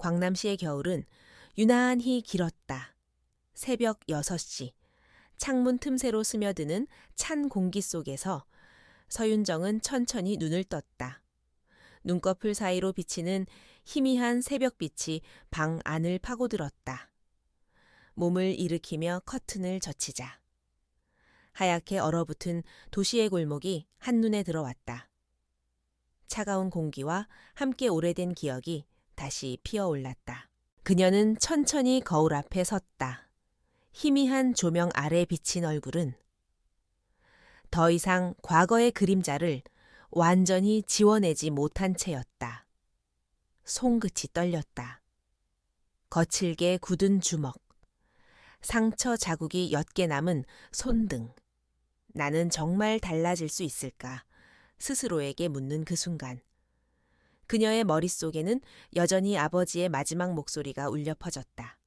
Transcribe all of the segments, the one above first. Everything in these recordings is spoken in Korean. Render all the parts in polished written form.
광남시의 겨울은 유난히 길었다. 새벽 6시, 창문 틈새로 스며드는 찬 공기 속에서 서윤정은 천천히 눈을 떴다. 눈꺼풀 사이로 비치는 희미한 새벽빛이 방 안을 파고들었다. 몸을 일으키며 커튼을 젖히자. 하얗게 얼어붙은 도시의 골목이 한눈에 들어왔다. 차가운 공기와 함께 오래된 기억이 다시 피어올랐다. 그녀는 천천히 거울 앞에 섰다. 희미한 조명 아래 비친 얼굴은 더 이상 과거의 그림자를 완전히 지워내지 못한 채였다. 손끝이 떨렸다. 거칠게 굳은 주먹, 상처 자국이 옅게 남은 손등. 나는 정말 달라질 수 있을까? 스스로에게 묻는 그 순간. 그녀의 머릿속에는 여전히 아버지의 마지막 목소리가 울려 퍼졌다.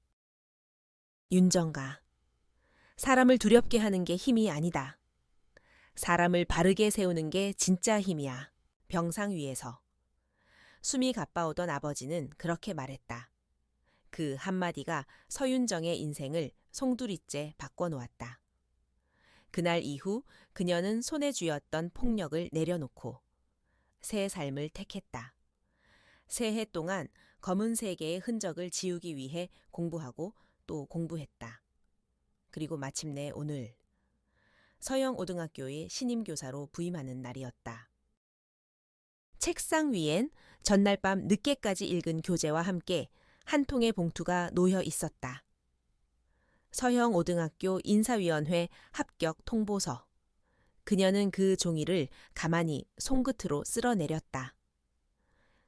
윤정가, 사람을 두렵게 하는 게 힘이 아니다. 사람을 바르게 세우는 게 진짜 힘이야. 병상 위에서. 숨이 가빠오던 아버지는 그렇게 말했다. 그 한마디가 서윤정의 인생을 송두리째 바꿔놓았다. 그날 이후 그녀는 손에 쥐었던 폭력을 내려놓고 새 삶을 택했다. 새해 동안 검은 세계의 흔적을 지우기 위해 공부하고 또 공부했다. 그리고 마침내 오늘 서영고등학교의 신임교사로 부임하는 날이었다. 책상 위엔 전날 밤 늦게까지 읽은 교재와 함께 한 통의 봉투가 놓여 있었다. 서영고등학교 인사위원회 합격 통보서. 그녀는 그 종이를 가만히 손끝으로 쓸어내렸다.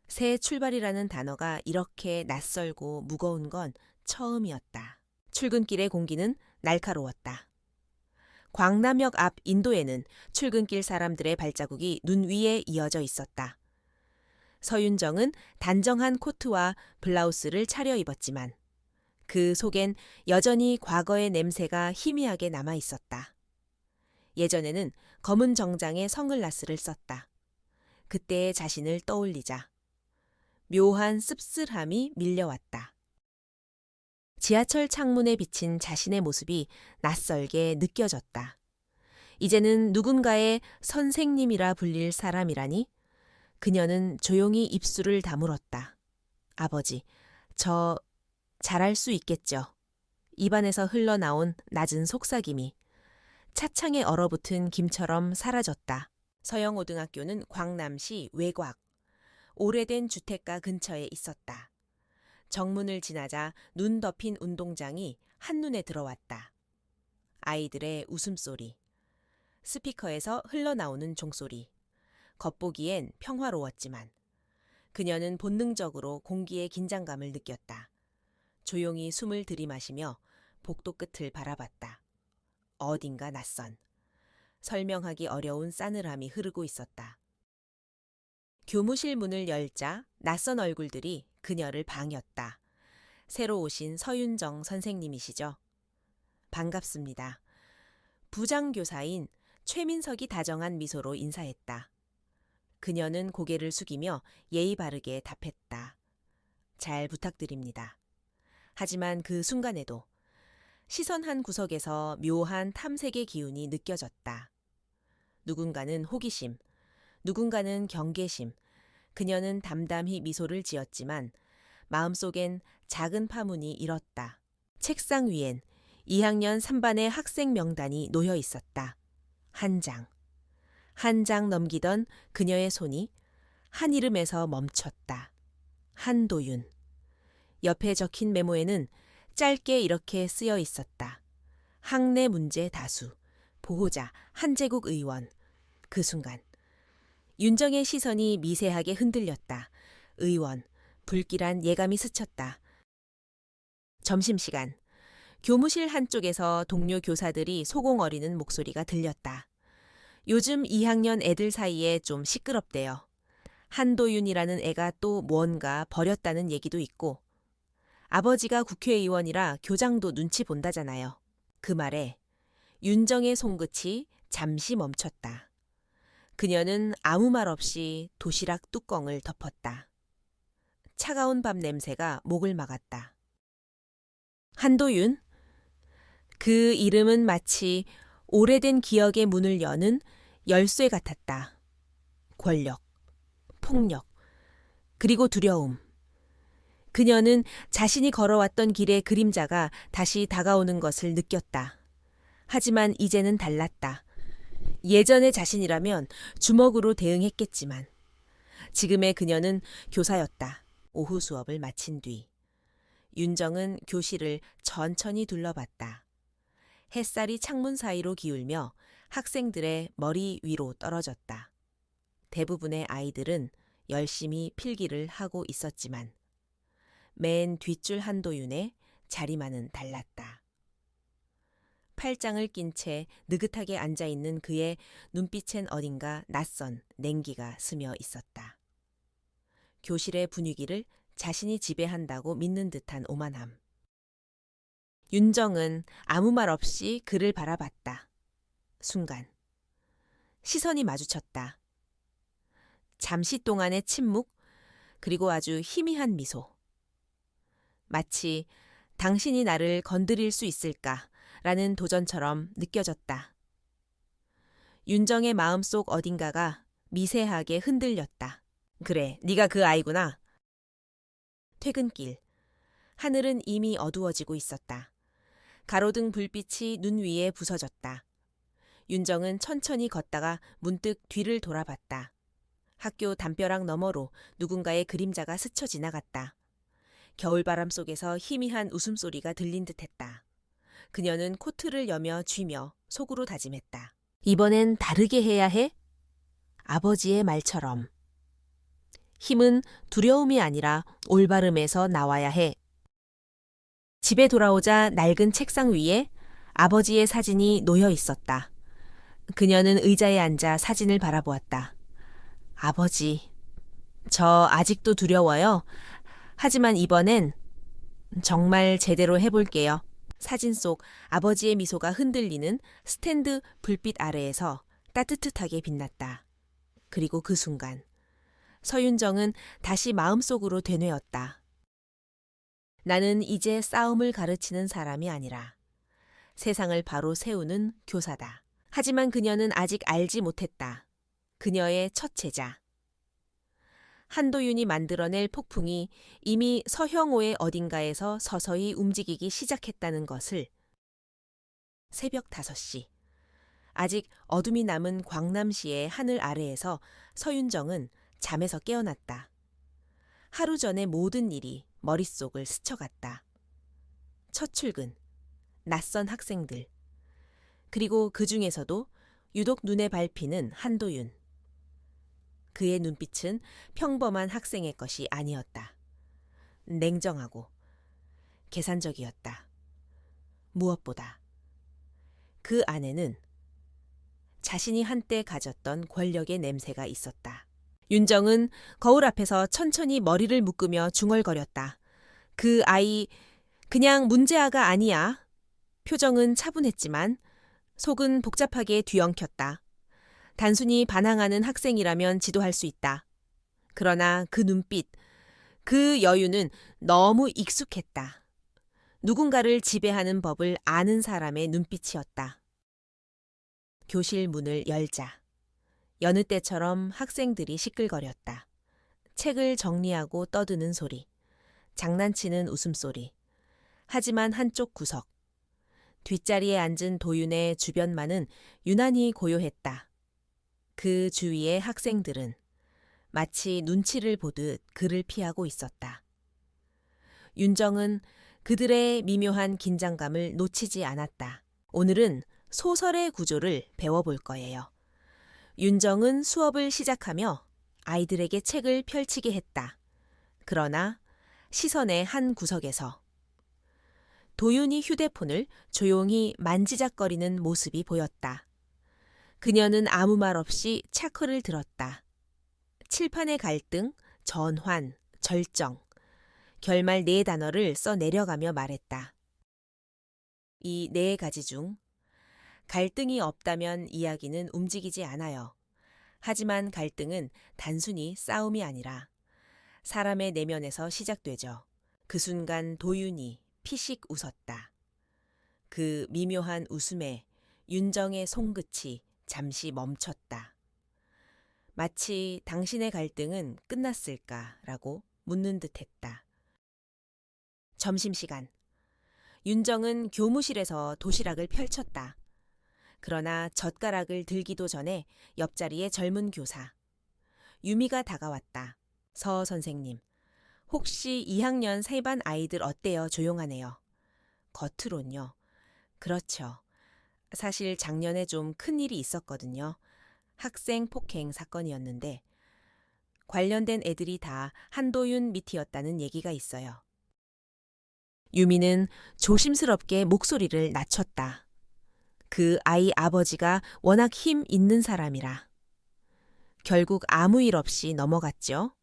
새 출발이라는 단어가 이렇게 낯설고 무거운 건 처음이었다. 출근길의 공기는 날카로웠다. 광남역 앞 인도에는 출근길 사람들의 발자국이 눈 위에 이어져 있었다. 서윤정은 단정한 코트와 블라우스를 차려입었지만 그 속엔 여전히 과거의 냄새가 희미하게 남아 있었다. 예전에는 검은 정장에 선글라스를 썼다. 그때의 자신을 떠올리자 묘한 씁쓸함이 밀려왔다. 지하철 창문에 비친 자신의 모습이 낯설게 느껴졌다. 이제는 누군가의 선생님이라 불릴 사람이라니? 그녀는 조용히 입술을 다물었다. 아버지, 저 잘할 수 있겠죠. 입안에서 흘러나온 낮은 속삭임이 차창에 얼어붙은 김처럼 사라졌다. 서영고등학교는 광남시 외곽, 오래된 주택가 근처에 있었다. 정문을 지나자 눈 덮인 운동장이 한눈에 들어왔다. 아이들의 웃음소리, 스피커에서 흘러나오는 종소리. 겉보기엔 평화로웠지만 그녀는 본능적으로 공기의 긴장감을 느꼈다. 조용히 숨을 들이마시며 복도 끝을 바라봤다. 어딘가 낯선, 설명하기 어려운 싸늘함이 흐르고 있었다. 교무실 문을 열자 낯선 얼굴들이 그녀를 반겼다. 새로 오신 서윤정 선생님이시죠? 반갑습니다. 부장교사인 최민석이 다정한 미소로 인사했다. 그녀는 고개를 숙이며 예의 바르게 답했다. 잘 부탁드립니다. 하지만 그 순간에도 시선 한 구석에서 묘한 탐색의 기운이 느껴졌다. 누군가는 호기심, 누군가는 경계심. 그녀는 담담히 미소를 지었지만 마음속엔 작은 파문이 일었다. 책상 위엔 2학년 3반의 학생 명단이 놓여 있었다. 한 장. 한 장 넘기던 그녀의 손이 한 이름에서 멈췄다. 한도윤. 옆에 적힌 메모에는 짧게 이렇게 쓰여 있었다. 학내 문제 다수. 보호자 한재국 의원. 그 순간 윤정의 시선이 미세하게 흔들렸다. 의원. 불길한 예감이 스쳤다. 점심시간. 교무실 한쪽에서 동료 교사들이 소공어리는 목소리가 들렸다. 요즘 2학년 애들 사이에 좀 시끄럽대요. 한도윤이라는 애가 또 뭔가 버렸다는 얘기도 있고 아버지가 국회의원이라 교장도 눈치 본다잖아요. 그 말에 윤정의 손끝이 잠시 멈췄다. 그녀는 아무 말 없이 도시락 뚜껑을 덮었다. 차가운 밥 냄새가 목을 막았다. 한도윤? 그 이름은 마치 오래된 기억의 문을 여는 열쇠 같았다. 권력, 폭력, 그리고 두려움. 그녀는 자신이 걸어왔던 길의 그림자가 다시 다가오는 것을 느꼈다. 하지만 이제는 달랐다. 예전의 자신이라면 주먹으로 대응했겠지만 지금의 그녀는 교사였다. 오후 수업을 마친 뒤 윤정은 교실을 천천히 둘러봤다. 햇살이 창문 사이로 기울며 학생들의 머리 위로 떨어졌다. 대부분의 아이들은 열심히 필기를 하고 있었지만 맨 뒷줄 한도윤의 자리만은 달랐다. 팔짱을 낀 채 느긋하게 앉아있는 그의 눈빛엔 어딘가 낯선 냉기가 스며 있었다. 교실의 분위기를 자신이 지배한다고 믿는 듯한 오만함. 윤정은 아무 말 없이 그를 바라봤다. 순간 시선이 마주쳤다. 잠시 동안의 침묵, 그리고 아주 희미한 미소. 마치 당신이 나를 건드릴 수 있을까라는 도전처럼 느껴졌다. 윤정의 마음속 어딘가가 미세하게 흔들렸다. 그래, 네가 그 아이구나. 퇴근길. 하늘은 이미 어두워지고 있었다. 가로등 불빛이 눈 위에 부서졌다. 윤정은 천천히 걷다가 문득 뒤를 돌아봤다. 학교 담벼락 너머로 누군가의 그림자가 스쳐 지나갔다. 겨울바람 속에서 희미한 웃음소리가 들린 듯했다. 그녀는 코트를 여며 쥐며 속으로 다짐했다. 이번엔 다르게 해야 해? 아버지의 말처럼. 힘은 두려움이 아니라 올바름에서 나와야 해. 집에 돌아오자 낡은 책상 위에 아버지의 사진이 놓여 있었다. 그녀는 의자에 앉아 사진을 바라보았다. 아버지, 저 아직도 두려워요. 하지만 이번엔 정말 제대로 해볼게요. 사진 속 아버지의 미소가 흔들리는 스탠드 불빛 아래에서 따뜻하게 빛났다. 그리고 그 순간 서윤정은 다시 마음속으로 되뇌었다. 나는 이제 싸움을 가르치는 사람이 아니라 세상을 바로 세우는 교사다. 하지만 그녀는 아직 알지 못했다. 그녀의 첫 제자. 한도윤이 만들어낼 폭풍이 이미 서형호의 어딘가에서 서서히 움직이기 시작했다는 것을. 새벽 5시. 아직 어둠이 남은 광남시의 하늘 아래에서 서윤정은 잠에서 깨어났다. 하루 전의 모든 일이 머릿속을 스쳐갔다. 첫 출근, 낯선 학생들, 그리고 그 중에서도 유독 눈에 밟히는 한도윤. 그의 눈빛은 평범한 학생의 것이 아니었다. 냉정하고 계산적이었다. 무엇보다 그 안에는 자신이 한때 가졌던 권력의 냄새가 있었다. 윤정은 거울 앞에서 천천히 머리를 묶으며 중얼거렸다. 그 아이 그냥 문제아가 아니야. 표정은 차분했지만 속은 복잡하게 뒤엉켰다. 단순히 반항하는 학생이라면 지도할 수 있다. 그러나 그 눈빛, 그 여유는 너무 익숙했다. 누군가를 지배하는 법을 아는 사람의 눈빛이었다. 교실 문을 열자. 여느 때처럼 학생들이 시끌거렸다. 책을 정리하고 떠드는 소리, 장난치는 웃음소리. 하지만 한쪽 구석, 뒷자리에 앉은 도윤의 주변만은 유난히 고요했다. 그 주위의 학생들은 마치 눈치를 보듯 그를 피하고 있었다. 윤정은 그들의 미묘한 긴장감을 놓치지 않았다. 오늘은 소설의 구조를 배워볼 거예요. 윤정은 수업을 시작하며 아이들에게 책을 펼치게 했다. 그러나 시선의 한 구석에서 도윤이 휴대폰을 조용히 만지작거리는 모습이 보였다. 그녀는 아무 말 없이 차크를 들었다. 칠판의 갈등, 전환, 절정, 결말 4단어를 써 내려가며 말했다. 이 4가지 중 갈등이 없다면 이야기는 움직이지 않아요. 하지만 갈등은 단순히 싸움이 아니라 사람의 내면에서 시작되죠. 그 순간 도윤이 피식 웃었다. 그 미묘한 웃음에 윤정의 손끝이 잠시 멈췄다. 마치 당신의 갈등은 끝났을까라고 묻는 듯했다. 점심시간. 윤정은 교무실에서 도시락을 펼쳤다. 그러나 젓가락을 들기도 전에 옆자리에 젊은 교사 유미가 다가왔다. 서 선생님, 혹시 2학년 3반 아이들 어때요? 조용하네요. 겉으론요. 그렇죠. 사실 작년에 좀 큰일이 있었거든요. 학생 폭행 사건이었는데 관련된 애들이 다 한도윤 밑이었다는 얘기가 있어요. 유미는 조심스럽게 목소리를 낮췄다. 그 아이 아버지가 워낙 힘 있는 사람이라. 결국 아무 일 없이 넘어갔죠.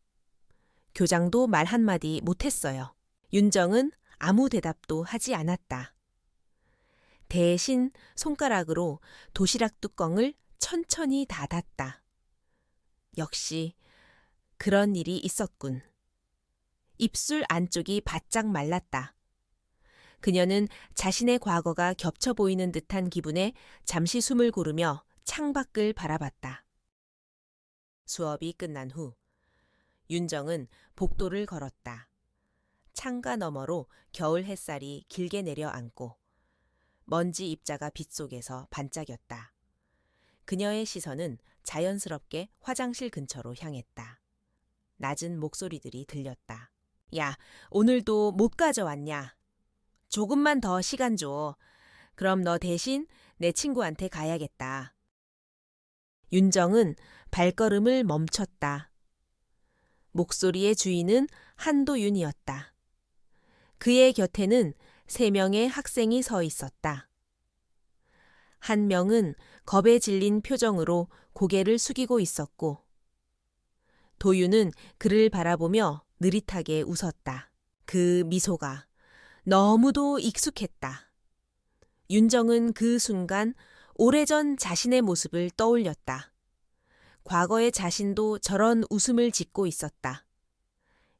교장도 말 한마디 못했어요. 윤정은 아무 대답도 하지 않았다. 대신 손가락으로 도시락 뚜껑을 천천히 닫았다. 역시 그런 일이 있었군. 입술 안쪽이 바짝 말랐다. 그녀는 자신의 과거가 겹쳐 보이는 듯한 기분에 잠시 숨을 고르며 창밖을 바라봤다. 수업이 끝난 후 윤정은 복도를 걸었다. 창가 너머로 겨울 햇살이 길게 내려앉고 먼지 입자가 빛 속에서 반짝였다. 그녀의 시선은 자연스럽게 화장실 근처로 향했다. 낮은 목소리들이 들렸다. 야, 오늘도 못 가져왔냐? 조금만 더 시간 줘. 그럼 너 대신 내 친구한테 가야겠다. 윤정은 발걸음을 멈췄다. 목소리의 주인은 한도윤이었다. 그의 곁에는 3명의 학생이 서 있었다. 한 명은 겁에 질린 표정으로 고개를 숙이고 있었고 도윤은 그를 바라보며 느릿하게 웃었다. 그 미소가 너무도 익숙했다. 윤정은 그 순간 오래전 자신의 모습을 떠올렸다. 과거의 자신도 저런 웃음을 짓고 있었다.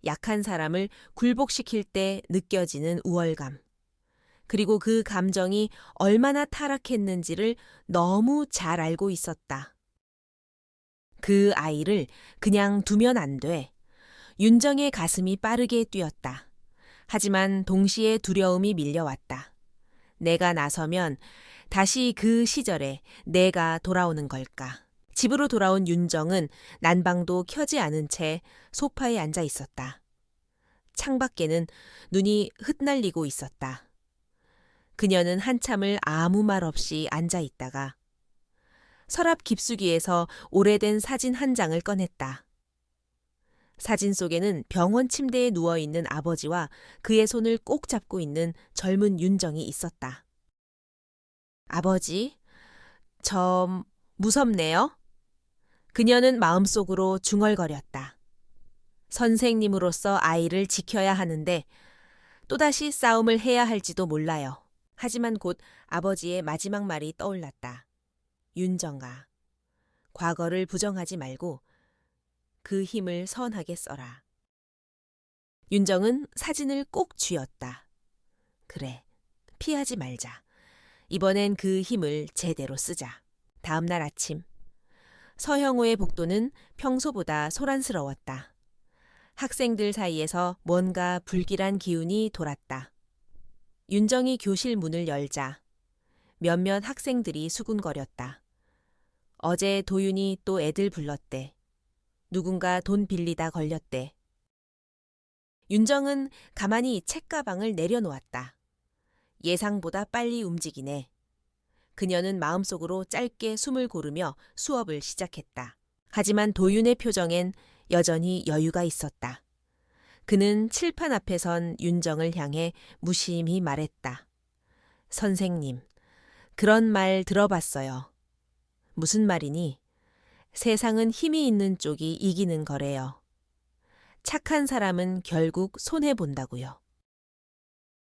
약한 사람을 굴복시킬 때 느껴지는 우월감. 그리고 그 감정이 얼마나 타락했는지를 너무 잘 알고 있었다. 그 아이를 그냥 두면 안 돼. 윤정의 가슴이 빠르게 뛰었다. 하지만 동시에 두려움이 밀려왔다. 내가 나서면 다시 그 시절에 내가 돌아오는 걸까? 집으로 돌아온 윤정은 난방도 켜지 않은 채 소파에 앉아 있었다. 창밖에는 눈이 흩날리고 있었다. 그녀는 한참을 아무 말 없이 앉아 있다가 서랍 깊숙이에서 오래된 사진 한 장을 꺼냈다. 사진 속에는 병원 침대에 누워있는 아버지와 그의 손을 꼭 잡고 있는 젊은 윤정이 있었다. 아버지, 저 무섭네요. 그녀는 마음속으로 중얼거렸다. 선생님으로서 아이를 지켜야 하는데 또다시 싸움을 해야 할지도 몰라요. 하지만 곧 아버지의 마지막 말이 떠올랐다. 윤정아, 과거를 부정하지 말고 그 힘을 선하게 써라. 윤정은 사진을 꼭 쥐었다. 그래, 피하지 말자. 이번엔 그 힘을 제대로 쓰자. 다음 날 아침, 서형우의 복도는 평소보다 소란스러웠다. 학생들 사이에서 뭔가 불길한 기운이 돌았다. 윤정이 교실 문을 열자 몇몇 학생들이 수군거렸다. 어제 도윤이 또 애들 불렀대. 누군가 돈 빌리다 걸렸대. 윤정은 가만히 책가방을 내려놓았다. 예상보다 빨리 움직이네. 그녀는 마음속으로 짧게 숨을 고르며 수업을 시작했다. 하지만 도윤의 표정엔 여전히 여유가 있었다. 그는 칠판 앞에 선 윤정을 향해 무심히 말했다. 선생님, 그런 말 들어봤어요. 무슨 말이니? 세상은 힘이 있는 쪽이 이기는 거래요. 착한 사람은 결국 손해본다고요.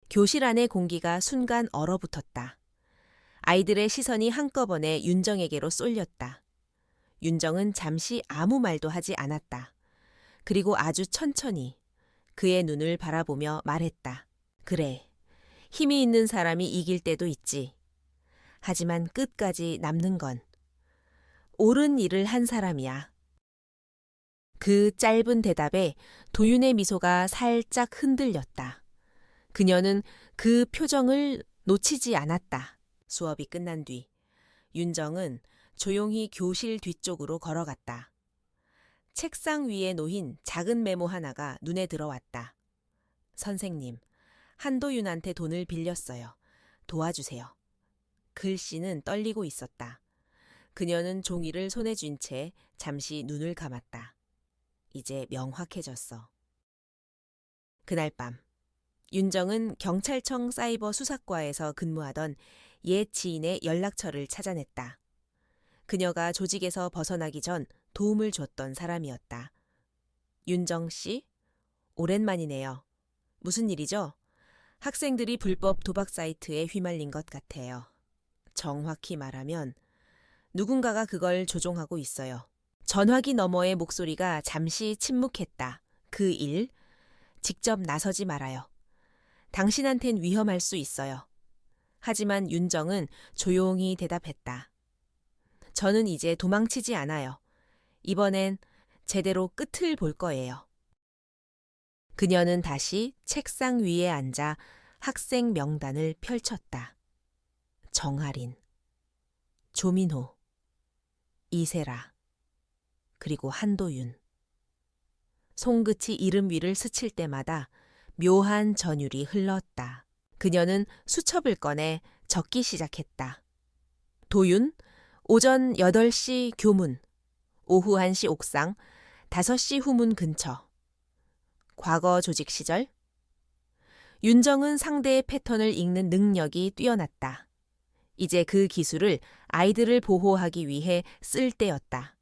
교실 안의 공기가 순간 얼어붙었다. 아이들의 시선이 한꺼번에 윤정에게로 쏠렸다. 윤정은 잠시 아무 말도 하지 않았다. 그리고 아주 천천히 그의 눈을 바라보며 말했다. 그래, 힘이 있는 사람이 이길 때도 있지. 하지만 끝까지 남는 건 옳은 일을 한 사람이야. 그 짧은 대답에 도윤의 미소가 살짝 흔들렸다. 그녀는 그 표정을 놓치지 않았다. 수업이 끝난 뒤 윤정은 조용히 교실 뒤쪽으로 걸어갔다. 책상 위에 놓인 작은 메모 하나가 눈에 들어왔다. 선생님, 한도윤한테 돈을 빌렸어요. 도와주세요. 글씨는 떨리고 있었다. 그녀는 종이를 손에 쥔 채 잠시 눈을 감았다. 이제 명확해졌어. 그날 밤, 윤정은 경찰청 사이버 수사과에서 근무하던 옛 지인의 연락처를 찾아냈다. 그녀가 조직에서 벗어나기 전 도움을 줬던 사람이었다. 윤정 씨, 오랜만이네요. 무슨 일이죠? 학생들이 불법 도박 사이트에 휘말린 것 같아요. 정확히 말하면 누군가가 그걸 조종하고 있어요. 전화기 너머의 목소리가 잠시 침묵했다. 그 일, 직접 나서지 말아요. 당신한텐 위험할 수 있어요. 하지만 윤정은 조용히 대답했다. 저는 이제 도망치지 않아요. 이번엔 제대로 끝을 볼 거예요. 그녀는 다시 책상 위에 앉아 학생 명단을 펼쳤다. 정아린, 조민호, 이세라, 그리고 한도윤. 손끝이 이름 위를 스칠 때마다 묘한 전율이 흘렀다. 그녀는 수첩을 꺼내 적기 시작했다. 도윤, 오전 8시 교문, 오후 1시 옥상, 5시 후문 근처. 과거 조직 시절. 윤정은 상대의 패턴을 읽는 능력이 뛰어났다. 이제 그 기술을 아이들을 보호하기 위해 쓸 때였다.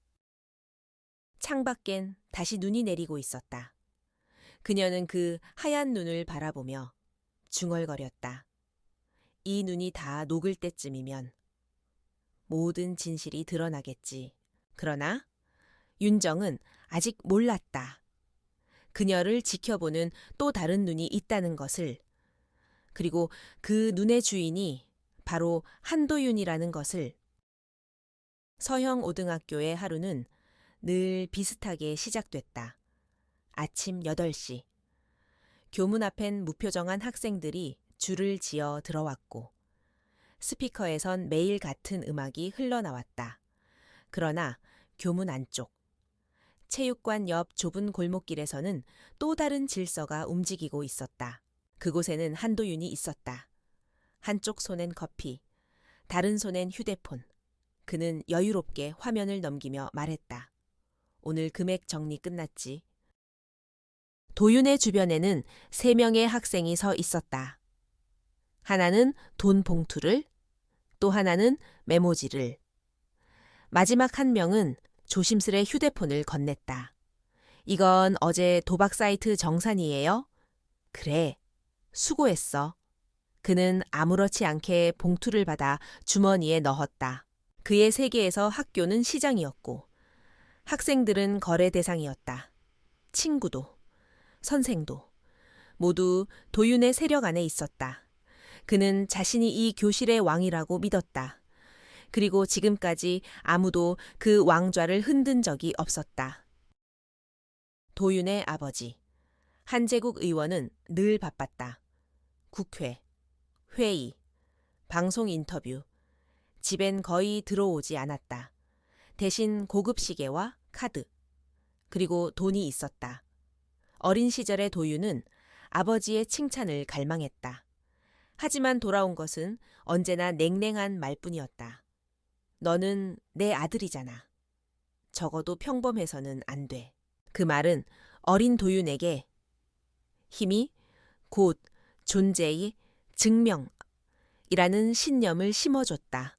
창밖엔 다시 눈이 내리고 있었다. 그녀는 그 하얀 눈을 바라보며 중얼거렸다. 이 눈이 다 녹을 때쯤이면 모든 진실이 드러나겠지. 그러나 윤정은 아직 몰랐다. 그녀를 지켜보는 또 다른 눈이 있다는 것을, 그리고 그 눈의 주인이 바로 한도윤이라는 것을. 서형 오등학교의 하루는 늘 비슷하게 시작됐다. 아침 8시. 교문 앞엔 무표정한 학생들이 줄을 지어 들어왔고 스피커에선 매일 같은 음악이 흘러나왔다. 그러나 교문 안쪽, 체육관 옆 좁은 골목길에서는 또 다른 질서가 움직이고 있었다. 그곳에는 한도윤이 있었다. 한쪽 손엔 커피, 다른 손엔 휴대폰. 그는 여유롭게 화면을 넘기며 말했다. 오늘 금액 정리 끝났지? 도윤의 주변에는 3명의 학생이 서 있었다. 하나는 돈 봉투를, 또 하나는 메모지를. 마지막 한 명은 조심스레 휴대폰을 건넸다. 이건 어제 도박 사이트 정산이에요? 그래, 수고했어. 그는 아무렇지 않게 봉투를 받아 주머니에 넣었다. 그의 세계에서 학교는 시장이었고 학생들은 거래 대상이었다. 친구도, 선생도 모두 도윤의 세력 안에 있었다. 그는 자신이 이 교실의 왕이라고 믿었다. 그리고 지금까지 아무도 그 왕좌를 흔든 적이 없었다. 도윤의 아버지, 한재국 의원은 늘 바빴다. 국회, 회의, 방송 인터뷰, 집엔 거의 들어오지 않았다. 대신 고급 시계와 카드, 그리고 돈이 있었다. 어린 시절의 도윤은 아버지의 칭찬을 갈망했다. 하지만 돌아온 것은 언제나 냉랭한 말뿐이었다. 너는 내 아들이잖아. 적어도 평범해서는 안 돼. 그 말은 어린 도윤에게 힘이 곧 존재의 증명이라는 신념을 심어줬다.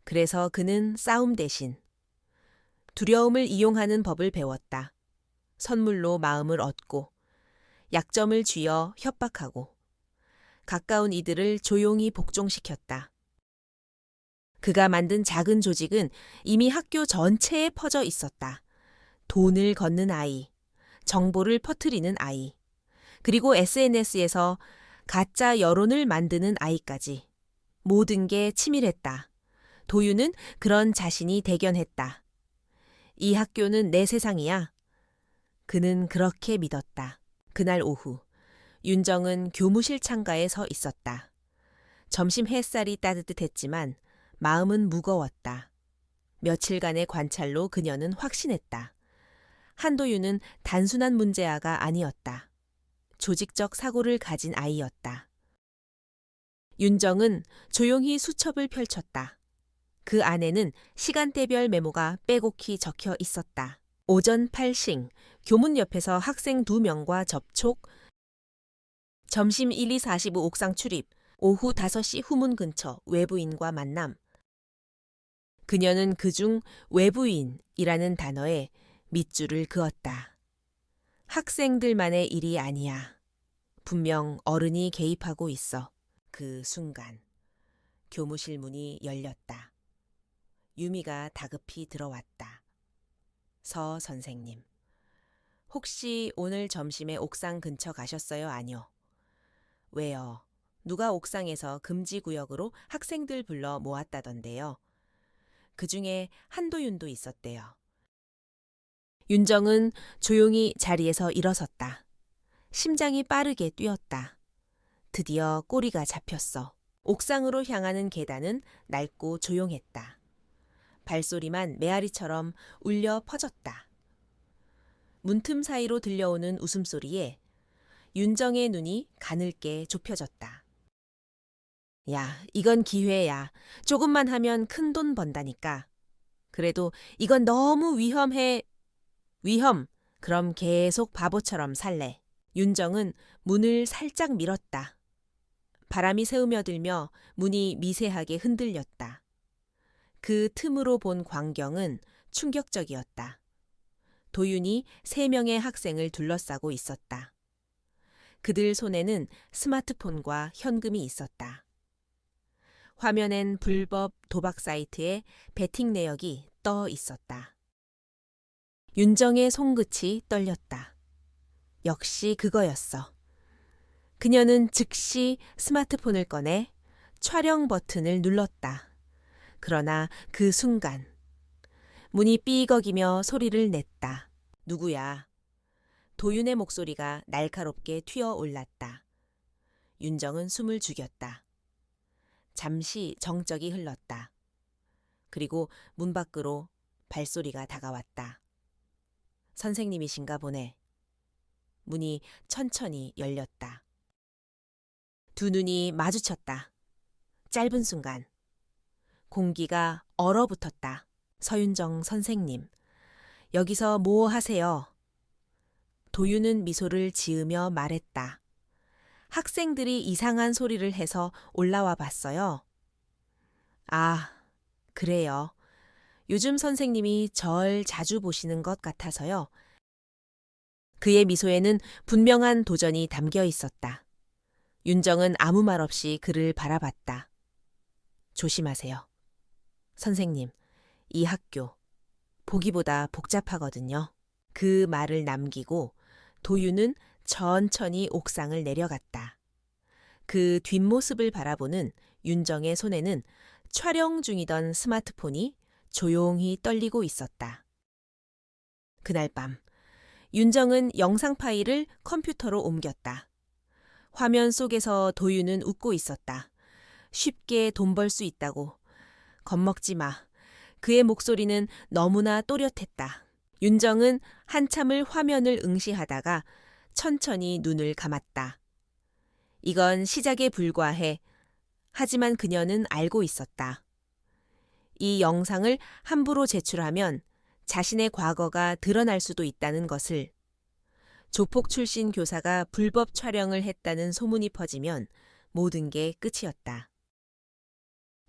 그래서 그는 싸움 대신 두려움을 이용하는 법을 배웠다. 선물로 마음을 얻고 약점을 쥐어 협박하고 가까운 이들을 조용히 복종시켰다. 그가 만든 작은 조직은 이미 학교 전체에 퍼져 있었다. 돈을 걷는 아이, 정보를 퍼뜨리는 아이, 그리고 SNS에서 가짜 여론을 만드는 아이까지 모든 게 치밀했다. 도윤은 그런 자신이 대견했다. 이 학교는 내 세상이야. 그는 그렇게 믿었다. 그날 오후, 윤정은 교무실 창가에 서 있었다. 점심 햇살이 따뜻했지만 마음은 무거웠다. 며칠간의 관찰로 그녀는 확신했다. 한도윤은 단순한 문제아가 아니었다. 조직적 사고를 가진 아이였다. 윤정은 조용히 수첩을 펼쳤다. 그 안에는 시간대별 메모가 빼곡히 적혀 있었다. 오전 8시, 교문 옆에서 학생 2명과 접촉, 점심 1, 2, 45 옥상 출입, 오후 5시 후문 근처 외부인과 만남. 그녀는 그중 외부인이라는 단어에 밑줄을 그었다. 학생들만의 일이 아니야. 분명 어른이 개입하고 있어. 그 순간 교무실 문이 열렸다. 유미가 다급히 들어왔다. 서 선생님, 혹시 오늘 점심에 옥상 근처 가셨어요? 아니요. 왜요? 누가 옥상에서 금지구역으로 학생들 불러 모았다던데요. 그중에 한도윤도 있었대요. 윤정은 조용히 자리에서 일어섰다. 심장이 빠르게 뛰었다. 드디어 꼬리가 잡혔어. 옥상으로 향하는 계단은 낡고 조용했다. 발소리만 메아리처럼 울려 퍼졌다. 문틈 사이로 들려오는 웃음소리에 윤정의 눈이 가늘게 좁혀졌다. 야, 이건 기회야. 조금만 하면 큰 돈 번다니까. 그래도 이건 너무 위험해. 위험. 그럼 계속 바보처럼 살래. 윤정은 문을 살짝 밀었다. 바람이 새우며들며 문이 미세하게 흔들렸다. 그 틈으로 본 광경은 충격적이었다. 도윤이 3명의 학생을 둘러싸고 있었다. 그들 손에는 스마트폰과 현금이 있었다. 화면엔 불법 도박 사이트의 베팅 내역이 떠 있었다. 윤정의 손끝이 떨렸다. 역시 그거였어. 그녀는 즉시 스마트폰을 꺼내 촬영 버튼을 눌렀다. 그러나 그 순간 문이 삐걱이며 소리를 냈다. 누구야? 도윤의 목소리가 날카롭게 튀어 올랐다. 윤정은 숨을 죽였다. 잠시 정적이 흘렀다. 그리고 문 밖으로 발소리가 다가왔다. 선생님이신가 보네. 문이 천천히 열렸다. 두 눈이 마주쳤다. 짧은 순간 공기가 얼어붙었다. 서윤정 선생님, 여기서 뭐 하세요? 도윤은 미소를 지으며 말했다. 학생들이 이상한 소리를 해서 올라와 봤어요. 아, 그래요. 요즘 선생님이 절 자주 보시는 것 같아서요. 그의 미소에는 분명한 도전이 담겨 있었다. 윤정은 아무 말 없이 그를 바라봤다. 조심하세요. 선생님, 이 학교 보기보다 복잡하거든요. 그 말을 남기고 도윤은 천천히 옥상을 내려갔다. 그 뒷모습을 바라보는 윤정의 손에는 촬영 중이던 스마트폰이 조용히 떨리고 있었다. 그날 밤, 윤정은 영상 파일을 컴퓨터로 옮겼다. 화면 속에서 도윤은 웃고 있었다. 쉽게 돈 벌 수 있다고. 겁먹지 마. 그의 목소리는 너무나 또렷했다. 윤정은 한참을 화면을 응시하다가 천천히 눈을 감았다. 이건 시작에 불과해. 하지만 그녀는 알고 있었다. 이 영상을 함부로 제출하면 자신의 과거가 드러날 수도 있다는 것을. 조폭 출신 교사가 불법 촬영을 했다는 소문이 퍼지면 모든 게 끝이었다.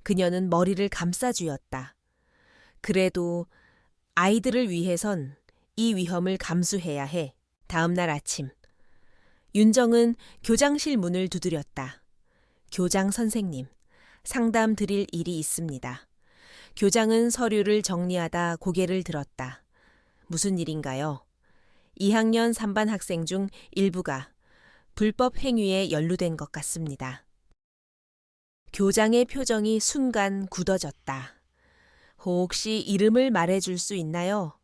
그녀는 머리를 감싸쥐었다. 그래도 아이들을 위해선 이 위험을 감수해야 해. 다음 날 아침, 윤정은 교장실 문을 두드렸다. 교장 선생님, 상담 드릴 일이 있습니다. 교장은 서류를 정리하다 고개를 들었다. 무슨 일인가요? 2학년 3반 학생 중 일부가 불법 행위에 연루된 것 같습니다. 교장의 표정이 순간 굳어졌다. 혹시 이름을 말해줄 수 있나요?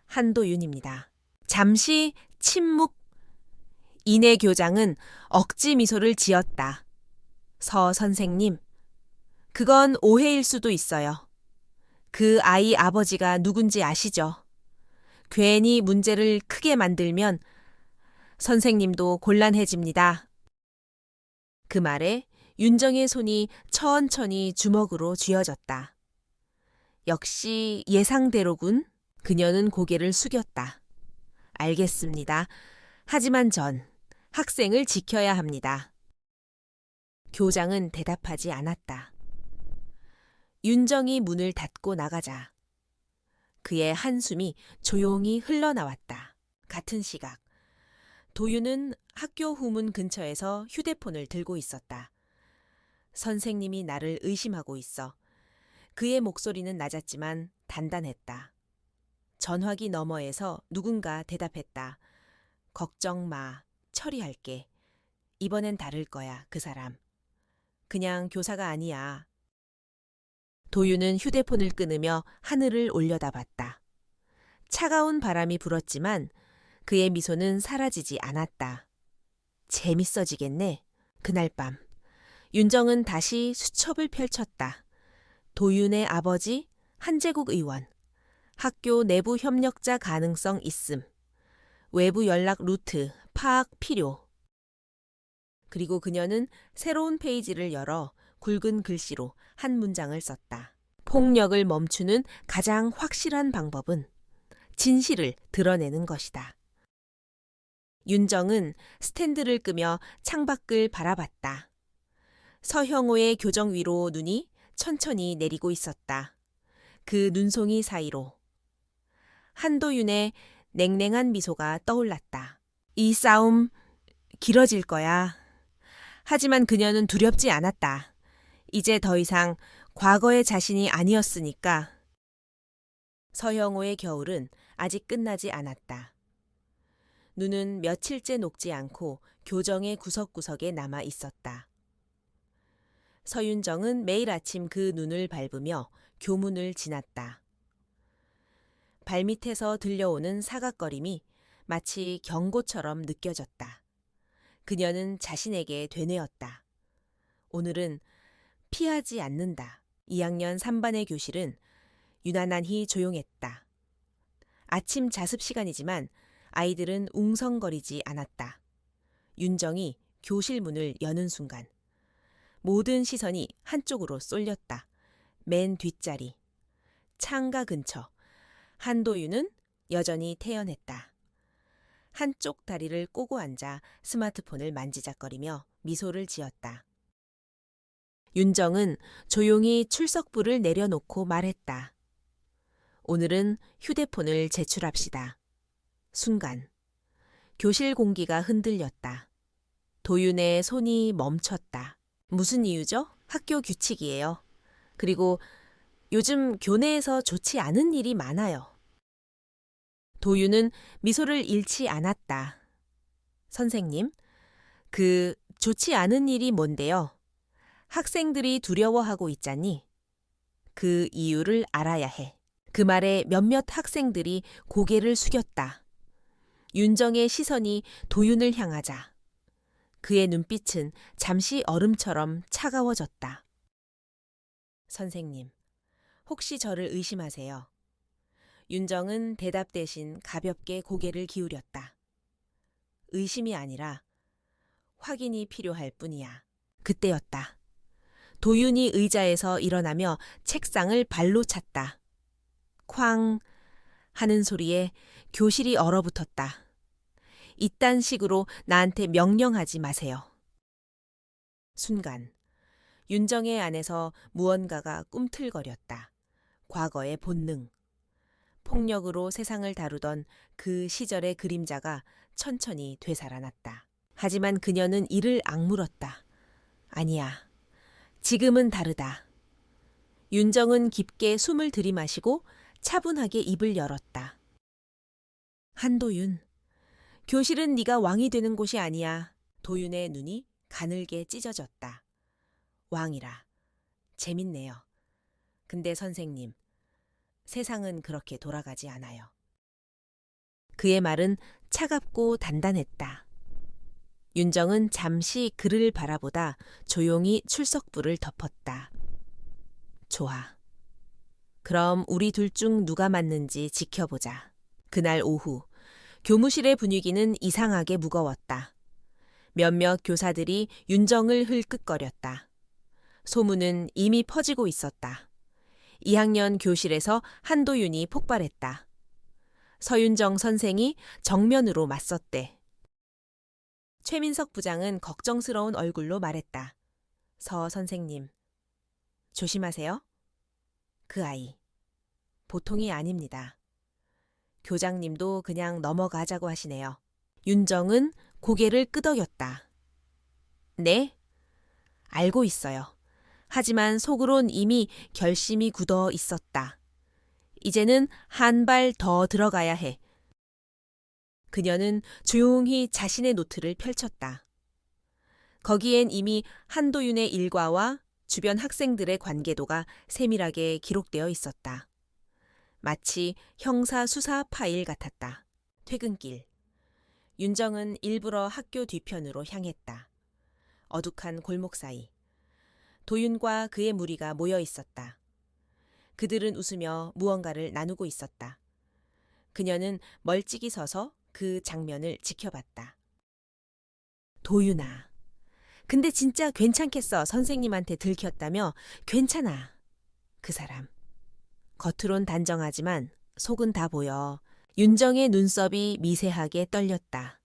한도윤입니다. 잠시 침묵. 이내 교장은 억지 미소를 지었다. 서 선생님, 그건 오해일 수도 있어요. 그 아이 아버지가 누군지 아시죠? 괜히 문제를 크게 만들면 선생님도 곤란해집니다. 그 말에 윤정의 손이 천천히 주먹으로 쥐어졌다. 역시 예상대로군. 그녀는 고개를 숙였다. 알겠습니다. 하지만 전 학생을 지켜야 합니다. 교장은 대답하지 않았다. 윤정이 문을 닫고 나가자 그의 한숨이 조용히 흘러나왔다. 같은 시각 도윤은 학교 후문 근처에서 휴대폰을 들고 있었다. 선생님이 나를 의심하고 있어. 그의 목소리는 낮았지만 단단했다. 전화기 너머에서 누군가 대답했다. 걱정 마. 처리할게. 이번엔 다를 거야, 그 사람. 그냥 교사가 아니야. 도윤은 휴대폰을 끊으며 하늘을 올려다봤다. 차가운 바람이 불었지만 그의 미소는 사라지지 않았다. 재밌어지겠네. 그날 밤 윤정은 다시 수첩을 펼쳤다. 도윤의 아버지 한재국 의원, 학교 내부 협력자 가능성 있음, 외부 연락 루트 파악 필요. 그리고 그녀는 새로운 페이지를 열어 굵은 글씨로 한 문장을 썼다. 폭력을 멈추는 가장 확실한 방법은 진실을 드러내는 것이다. 윤정은 스탠드를 끄며 창밖을 바라봤다. 서형호의 교정 위로 눈이 천천히 내리고 있었다. 그 눈송이 사이로 한도윤의 냉랭한 미소가 떠올랐다. 이 싸움 길어질 거야. 하지만 그녀는 두렵지 않았다. 이제 더 이상 과거의 자신이 아니었으니까. 서형호의 겨울은 아직 끝나지 않았다. 눈은 며칠째 녹지 않고 교정의 구석구석에 남아 있었다. 서윤정은 매일 아침 그 눈을 밟으며 교문을 지났다. 발밑에서 들려오는 사각거림이 마치 경고처럼 느껴졌다. 그녀는 자신에게 되뇌었다. 오늘은 피하지 않는다. 2학년 3반의 교실은 유난히 조용했다. 아침 자습 시간이지만 아이들은 웅성거리지 않았다. 윤정이 교실 문을 여는 순간 모든 시선이 한쪽으로 쏠렸다. 맨 뒷자리, 창가 근처. 한도윤은 여전히 태연했다. 한쪽 다리를 꼬고 앉아 스마트폰을 만지작거리며 미소를 지었다. 윤정은 조용히 출석부를 내려놓고 말했다. 오늘은 휴대폰을 제출합시다. 순간 교실 공기가 흔들렸다. 도윤의 손이 멈췄다. 무슨 이유죠? 학교 규칙이에요. 그리고 요즘 교내에서 좋지 않은 일이 많아요. 도윤은 미소를 잃지 않았다. 선생님, 그 좋지 않은 일이 뭔데요? 학생들이 두려워하고 있잖니. 그 이유를 알아야 해. 그 말에 몇몇 학생들이 고개를 숙였다. 윤정의 시선이 도윤을 향하자 그의 눈빛은 잠시 얼음처럼 차가워졌다. 선생님, 혹시 저를 의심하세요? 윤정은 대답 대신 가볍게 고개를 기울였다. 의심이 아니라 확인이 필요할 뿐이야. 그때였다. 도윤이 의자에서 일어나며 책상을 발로 찼다. 쾅 하는 소리에 교실이 얼어붙었다. 이딴 식으로 나한테 명령하지 마세요. 순간 윤정의 안에서 무언가가 꿈틀거렸다. 과거의 본능. 폭력으로 세상을 다루던 그 시절의 그림자가 천천히 되살아났다. 하지만 그녀는 이를 악물었다. 아니야. 지금은 다르다. 윤정은 깊게 숨을 들이마시고 차분하게 입을 열었다. 한도윤, 교실은 네가 왕이 되는 곳이 아니야. 도윤의 눈이 가늘게 찢어졌다. 왕이라. 재밌네요. 근데 선생님, 세상은 그렇게 돌아가지 않아요. 그의 말은 차갑고 단단했다. 윤정은 잠시 그를 바라보다 조용히 출석부를 덮었다. 좋아. 그럼 우리 둘 중 누가 맞는지 지켜보자. 그날 오후, 교무실의 분위기는 이상하게 무거웠다. 몇몇 교사들이 윤정을 흘끗거렸다. 소문은 이미 퍼지고 있었다. 2학년 교실에서 한도윤이 폭발했다. 서윤정 선생이 정면으로 맞섰대. 최민석 부장은 걱정스러운 얼굴로 말했다. 서 선생님, 조심하세요. 그 아이, 보통이 아닙니다. 교장님도 그냥 넘어가자고 하시네요. 윤정은 고개를 끄덕였다. 네? 알고 있어요. 하지만 속으론 이미 결심이 굳어 있었다. 이제는 한 발 더 들어가야 해. 그녀는 조용히 자신의 노트를 펼쳤다. 거기엔 이미 한도윤의 일과와 주변 학생들의 관계도가 세밀하게 기록되어 있었다. 마치 형사 수사 파일 같았다. 퇴근길. 윤정은 일부러 학교 뒤편으로 향했다. 어둑한 골목 사이. 도윤과 그의 무리가 모여 있었다. 그들은 웃으며 무언가를 나누고 있었다. 그녀는 멀찍이 서서 그 장면을 지켜봤다. 도윤아. 근데 진짜 괜찮겠어. 선생님한테 들켰다며. 괜찮아. 그 사람. 겉으론 단정하지만 속은 다 보여. 윤정의 눈썹이 미세하게 떨렸다.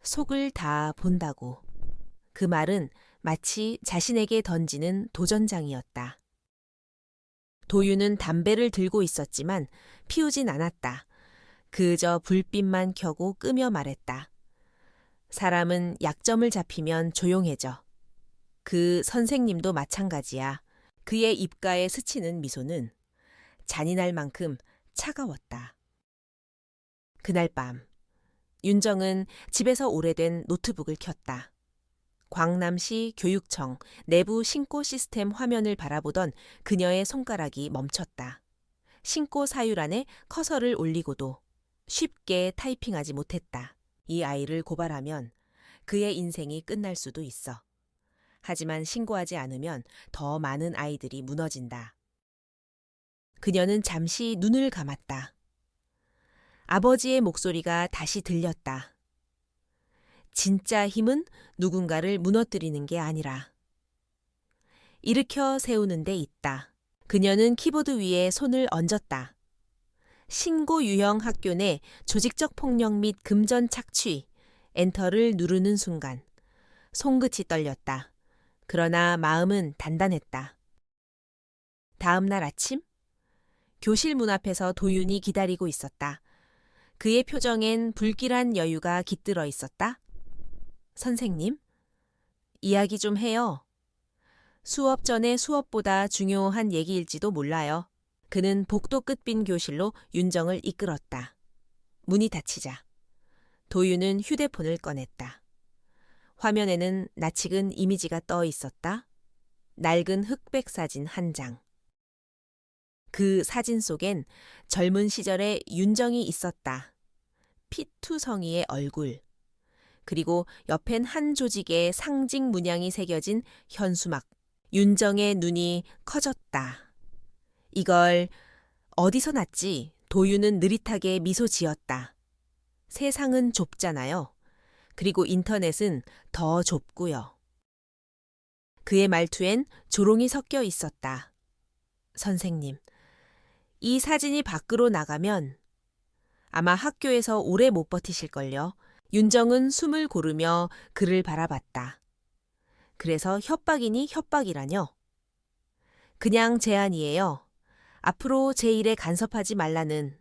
속을 다 본다고. 그 말은 마치 자신에게 던지는 도전장이었다. 도윤은 담배를 들고 있었지만 피우진 않았다. 그저 불빛만 켜고 끄며 말했다. 사람은 약점을 잡히면 조용해져. 그 선생님도 마찬가지야. 그의 입가에 스치는 미소는 잔인할 만큼 차가웠다. 그날 밤, 윤정은 집에서 오래된 노트북을 켰다. 광남시 교육청 내부 신고 시스템 화면을 바라보던 그녀의 손가락이 멈췄다. 신고 사유란에 커서를 올리고도 쉽게 타이핑하지 못했다. 이 아이를 고발하면 그의 인생이 끝날 수도 있어. 하지만 신고하지 않으면 더 많은 아이들이 무너진다. 그녀는 잠시 눈을 감았다. 아버지의 목소리가 다시 들렸다. 진짜 힘은 누군가를 무너뜨리는 게 아니라 일으켜 세우는 데 있다. 그녀는 키보드 위에 손을 얹었다. 신고 유형 학교 내 조직적 폭력 및 금전 착취, 엔터를 누르는 순간 손끝이 떨렸다. 그러나 마음은 단단했다. 다음 날 아침, 교실 문 앞에서 도윤이 기다리고 있었다. 그의 표정엔 불길한 여유가 깃들어 있었다. 선생님, 이야기 좀 해요. 수업 전에 수업보다 중요한 얘기일지도 몰라요. 그는 복도 끝빈 교실로 윤정을 이끌었다. 문이 닫히자 도윤은 휴대폰을 꺼냈다. 화면에는 낯익은 이미지가 떠 있었다. 낡은 흑백 사진 한 장. 그 사진 속엔 젊은 시절의 윤정이 있었다. 피투성이의 얼굴. 그리고 옆엔 한 조직의 상징 문양이 새겨진 현수막. 윤정의 눈이 커졌다. 이걸 어디서 났지? 도윤은 느릿하게 미소 지었다. 세상은 좁잖아요. 그리고 인터넷은 더 좁고요. 그의 말투엔 조롱이 섞여 있었다. 선생님, 이 사진이 밖으로 나가면 아마 학교에서 오래 못 버티실걸요. 윤정은 숨을 고르며 그를 바라봤다. 그래서 협박이니 협박이라뇨? 그냥 제안이에요. 앞으로 제 일에 간섭하지 말라는.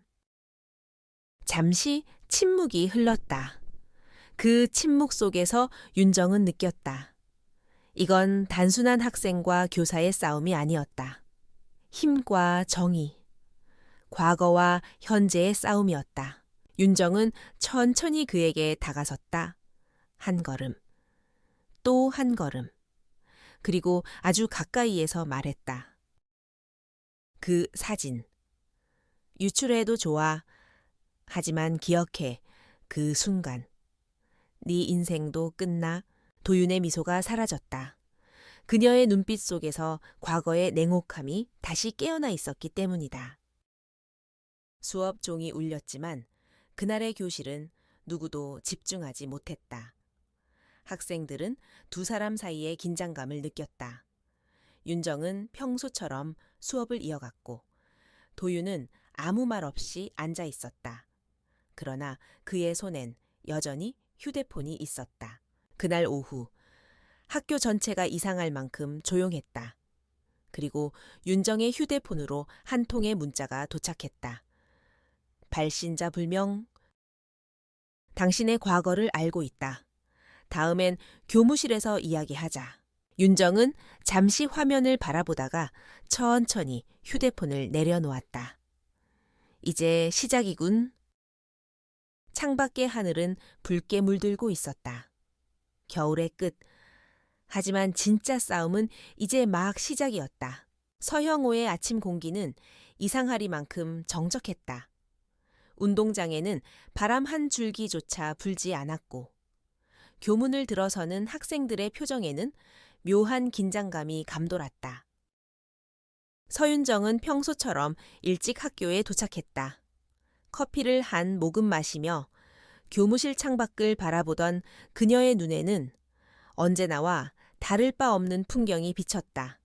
잠시 침묵이 흘렀다. 그 침묵 속에서 윤정은 느꼈다. 이건 단순한 학생과 교사의 싸움이 아니었다. 힘과 정의, 과거와 현재의 싸움이었다. 윤정은 천천히 그에게 다가섰다. 한 걸음, 또 한 걸음, 그리고 아주 가까이에서 말했다. 그 사진. 유출해도 좋아. 하지만 기억해. 그 순간. 네 인생도 끝나. 도윤의 미소가 사라졌다. 그녀의 눈빛 속에서 과거의 냉혹함이 다시 깨어나 있었기 때문이다. 수업 종이 울렸지만 그날의 교실은 누구도 집중하지 못했다. 학생들은 두 사람 사이의 긴장감을 느꼈다. 윤정은 평소처럼 수업을 이어갔고 도윤은 아무 말 없이 앉아 있었다. 그러나 그의 손엔 여전히 휴대폰이 있었다. 그날 오후 학교 전체가 이상할 만큼 조용했다. 그리고 윤정의 휴대폰으로 한 통의 문자가 도착했다. 발신자 불명. 당신의 과거를 알고 있다. 다음엔 교무실에서 이야기하자. 윤정은 잠시 화면을 바라보다가 천천히 휴대폰을 내려놓았다. 이제 시작이군. 창밖의 하늘은 붉게 물들고 있었다. 겨울의 끝. 하지만 진짜 싸움은 이제 막 시작이었다. 서형호의 아침 공기는 이상하리만큼 정적했다. 운동장에는 바람 한 줄기조차 불지 않았고 교문을 들어서는 학생들의 표정에는 묘한 긴장감이 감돌았다. 서윤정은 평소처럼 일찍 학교에 도착했다. 커피를 한 모금 마시며 교무실 창밖을 바라보던 그녀의 눈에는 언제나와 다를 바 없는 풍경이 비쳤다.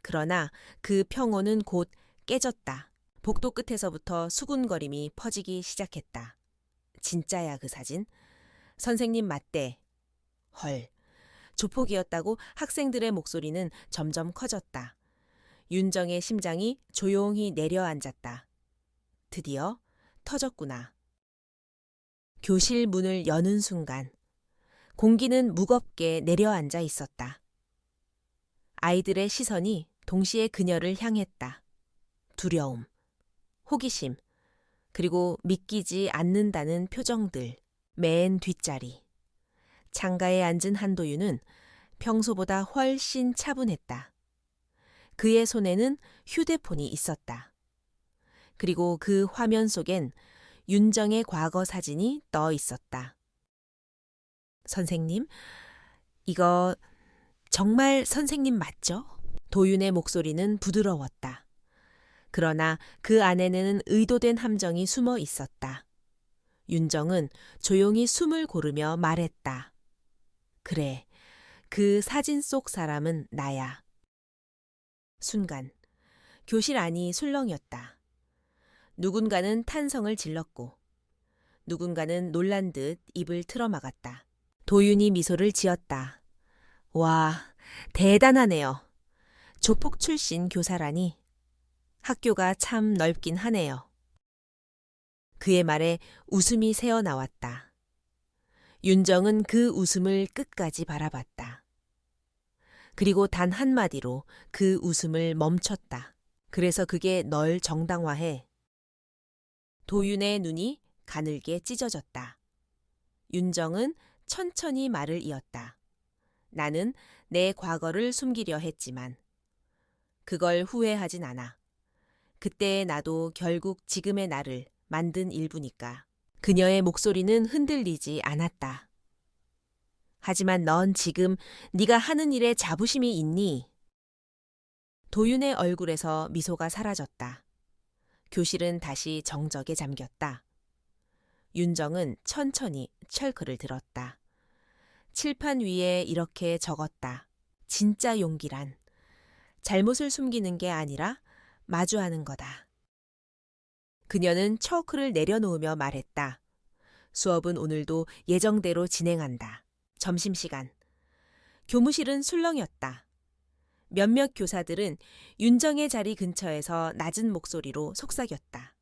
그러나 그 평온은 곧 깨졌다. 복도 끝에서부터 수군거림이 퍼지기 시작했다. 진짜야 그 사진? 선생님 맞대. 헐. 조폭이었다고 학생들의 목소리는 점점 커졌다. 윤정의 심장이 조용히 내려앉았다. 드디어 터졌구나. 교실 문을 여는 순간 공기는 무겁게 내려앉아 있었다. 아이들의 시선이 동시에 그녀를 향했다. 두려움, 호기심, 그리고 믿기지 않는다는 표정들. 맨 뒷자리. 창가에 앉은 한도윤은 평소보다 훨씬 차분했다. 그의 손에는 휴대폰이 있었다. 그리고 그 화면 속엔 윤정의 과거 사진이 떠 있었다. 선생님, 이거 정말 선생님 맞죠? 도윤의 목소리는 부드러웠다. 그러나 그 안에는 의도된 함정이 숨어 있었다. 윤정은 조용히 숨을 고르며 말했다. 그래, 그 사진 속 사람은 나야. 순간, 교실 안이 술렁였다. 누군가는 탄성을 질렀고, 누군가는 놀란 듯 입을 틀어막았다. 도윤이 미소를 지었다. 와, 대단하네요. 조폭 출신 교사라니. 학교가 참 넓긴 하네요. 그의 말에 웃음이 새어나왔다. 윤정은 그 웃음을 끝까지 바라봤다. 그리고 단 한마디로 그 웃음을 멈췄다. 그래서 그게 널 정당화해. 도윤의 눈이 가늘게 찢어졌다. 윤정은 천천히 말을 이었다. 나는 내 과거를 숨기려 했지만 그걸 후회하진 않아. 그때의 나도 결국 지금의 나를 만든 일부니까. 그녀의 목소리는 흔들리지 않았다. 하지만 넌 지금 네가 하는 일에 자부심이 있니? 도윤의 얼굴에서 미소가 사라졌다. 교실은 다시 정적에 잠겼다. 윤정은 천천히 철크를 들었다. 칠판 위에 이렇게 적었다. 진짜 용기란 잘못을 숨기는 게 아니라 마주하는 거다. 그녀는 초크를 내려놓으며 말했다. 수업은 오늘도 예정대로 진행한다. 점심시간. 교무실은 술렁였다. 몇몇 교사들은 윤정의 자리 근처에서 낮은 목소리로 속삭였다.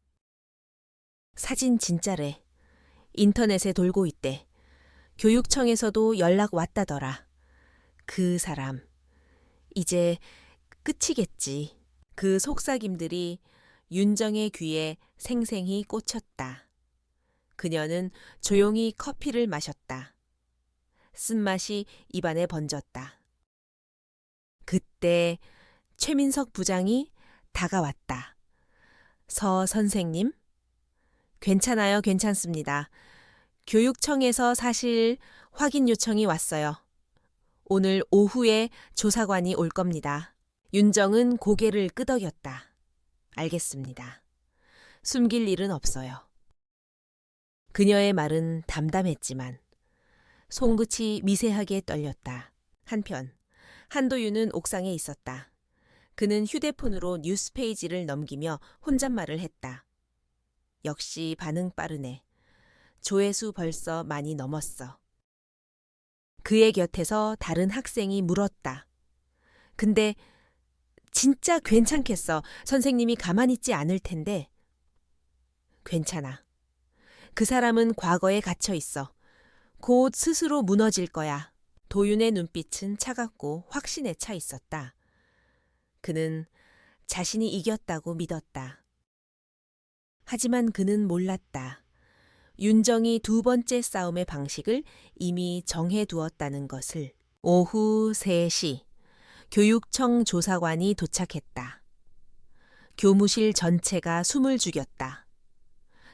사진 진짜래. 인터넷에 돌고 있대. 교육청에서도 연락 왔다더라. 그 사람. 이제 끝이겠지. 그 속삭임들이 윤정의 귀에 생생히 꽂혔다. 그녀는 조용히 커피를 마셨다. 쓴맛이 입안에 번졌다. 그때 최민석 부장이 다가왔다. 서 선생님? 괜찮아요, 괜찮습니다. 교육청에서 사실 확인 요청이 왔어요. 오늘 오후에 조사관이 올 겁니다. 윤정은 고개를 끄덕였다. 알겠습니다. 숨길 일은 없어요. 그녀의 말은 담담했지만 손끝이 미세하게 떨렸다. 한편 한도윤은 옥상에 있었다. 그는 휴대폰으로 뉴스 페이지를 넘기며 혼잣말을 했다. 역시 반응 빠르네. 조회수 벌써 많이 넘었어. 그의 곁에서 다른 학생이 물었다. 근데 진짜 괜찮겠어. 선생님이 가만히 있지 않을 텐데. 괜찮아. 그 사람은 과거에 갇혀 있어. 곧 스스로 무너질 거야. 도윤의 눈빛은 차갑고 확신에 차 있었다. 그는 자신이 이겼다고 믿었다. 하지만 그는 몰랐다. 윤정이 두 번째 싸움의 방식을 이미 정해두었다는 것을. 오후 3시 교육청 조사관이 도착했다. 교무실 전체가 숨을 죽였다.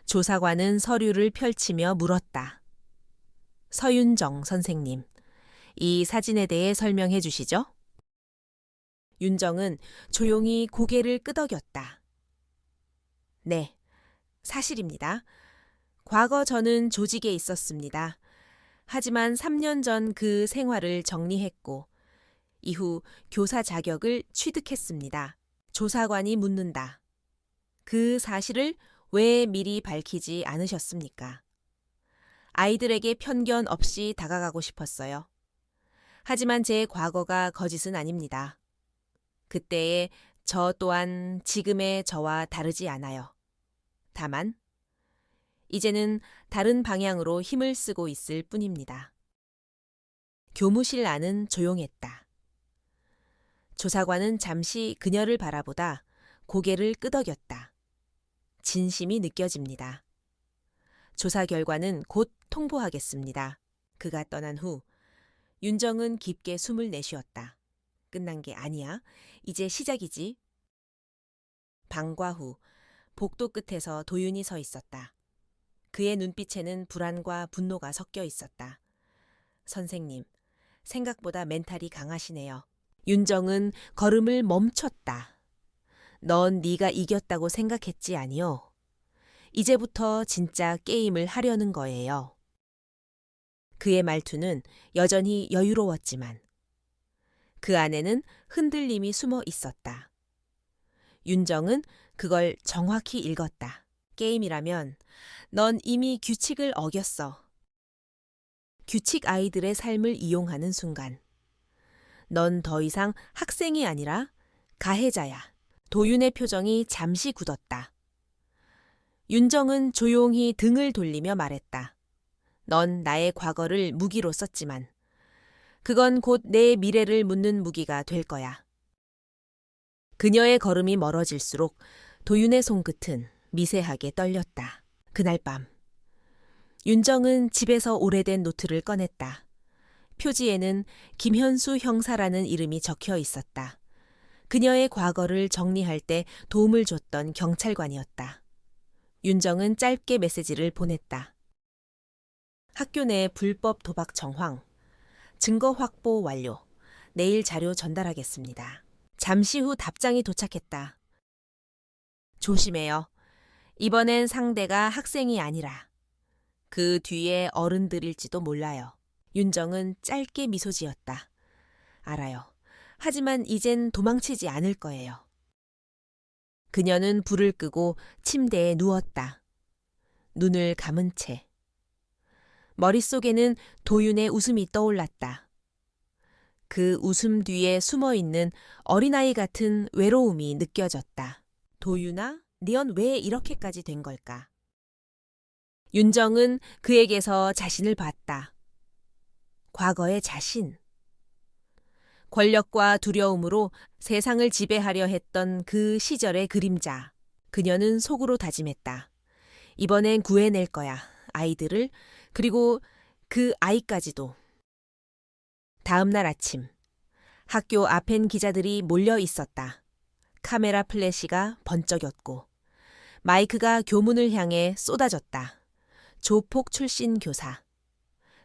조사관은 서류를 펼치며 물었다. 서윤정 선생님, 이 사진에 대해 설명해 주시죠? 윤정은 조용히 고개를 끄덕였다. 네, 사실입니다. 과거 저는 조직에 있었습니다. 하지만 3년 전 그 생활을 정리했고 이후 교사 자격을 취득했습니다. 조사관이 묻는다. 그 사실을 왜 미리 밝히지 않으셨습니까? 아이들에게 편견 없이 다가가고 싶었어요. 하지만 제 과거가 거짓은 아닙니다. 그때의 저 또한 지금의 저와 다르지 않아요. 다만 이제는 다른 방향으로 힘을 쓰고 있을 뿐입니다. 교무실 안은 조용했다. 조사관은 잠시 그녀를 바라보다 고개를 끄덕였다. 진심이 느껴집니다. 조사 결과는 곧 통보하겠습니다. 그가 떠난 후 윤정은 깊게 숨을 내쉬었다. 끝난 게 아니야. 이제 시작이지. 방과 후 복도 끝에서 도윤이 서 있었다. 그의 눈빛에는 불안과 분노가 섞여 있었다. 선생님, 생각보다 멘탈이 강하시네요. 윤정은 걸음을 멈췄다. 넌 네가 이겼다고 생각했지 아니요. 이제부터 진짜 게임을 하려는 거예요. 그의 말투는 여전히 여유로웠지만 그 안에는 흔들림이 숨어 있었다. 윤정은 그걸 정확히 읽었다. 게임이라면 넌 이미 규칙을 어겼어. 규칙 아이들의 삶을 이용하는 순간 넌 더 이상 학생이 아니라 가해자야. 도윤의 표정이 잠시 굳었다. 윤정은 조용히 등을 돌리며 말했다. 넌 나의 과거를 무기로 썼지만 그건 곧 내 미래를 묻는 무기가 될 거야. 그녀의 걸음이 멀어질수록 도윤의 손끝은 미세하게 떨렸다. 그날 밤 윤정은 집에서 오래된 노트를 꺼냈다. 표지에는 김현수 형사라는 이름이 적혀 있었다. 그녀의 과거를 정리할 때 도움을 줬던 경찰관이었다. 윤정은 짧게 메시지를 보냈다. 학교 내 불법 도박 정황, 증거 확보 완료, 내일 자료 전달하겠습니다. 잠시 후 답장이 도착했다. 조심해요. 이번엔 상대가 학생이 아니라 그 뒤에 어른들일지도 몰라요. 윤정은 짧게 미소 지었다. 알아요. 하지만 이젠 도망치지 않을 거예요. 그녀는 불을 끄고 침대에 누웠다. 눈을 감은 채. 머릿속에는 도윤의 웃음이 떠올랐다. 그 웃음 뒤에 숨어있는 어린아이 같은 외로움이 느껴졌다. 도윤아, 넌 왜 이렇게까지 된 걸까? 윤정은 그에게서 자신을 봤다. 과거의 자신. 권력과 두려움으로 세상을 지배하려 했던 그 시절의 그림자. 그녀는 속으로 다짐했다. 이번엔 구해낼 거야. 아이들을, 그리고 그 아이까지도. 다음 날 아침, 학교 앞엔 기자들이 몰려 있었다. 카메라 플래시가 번쩍였고 마이크가 교문을 향해 쏟아졌다. 조폭 출신 교사.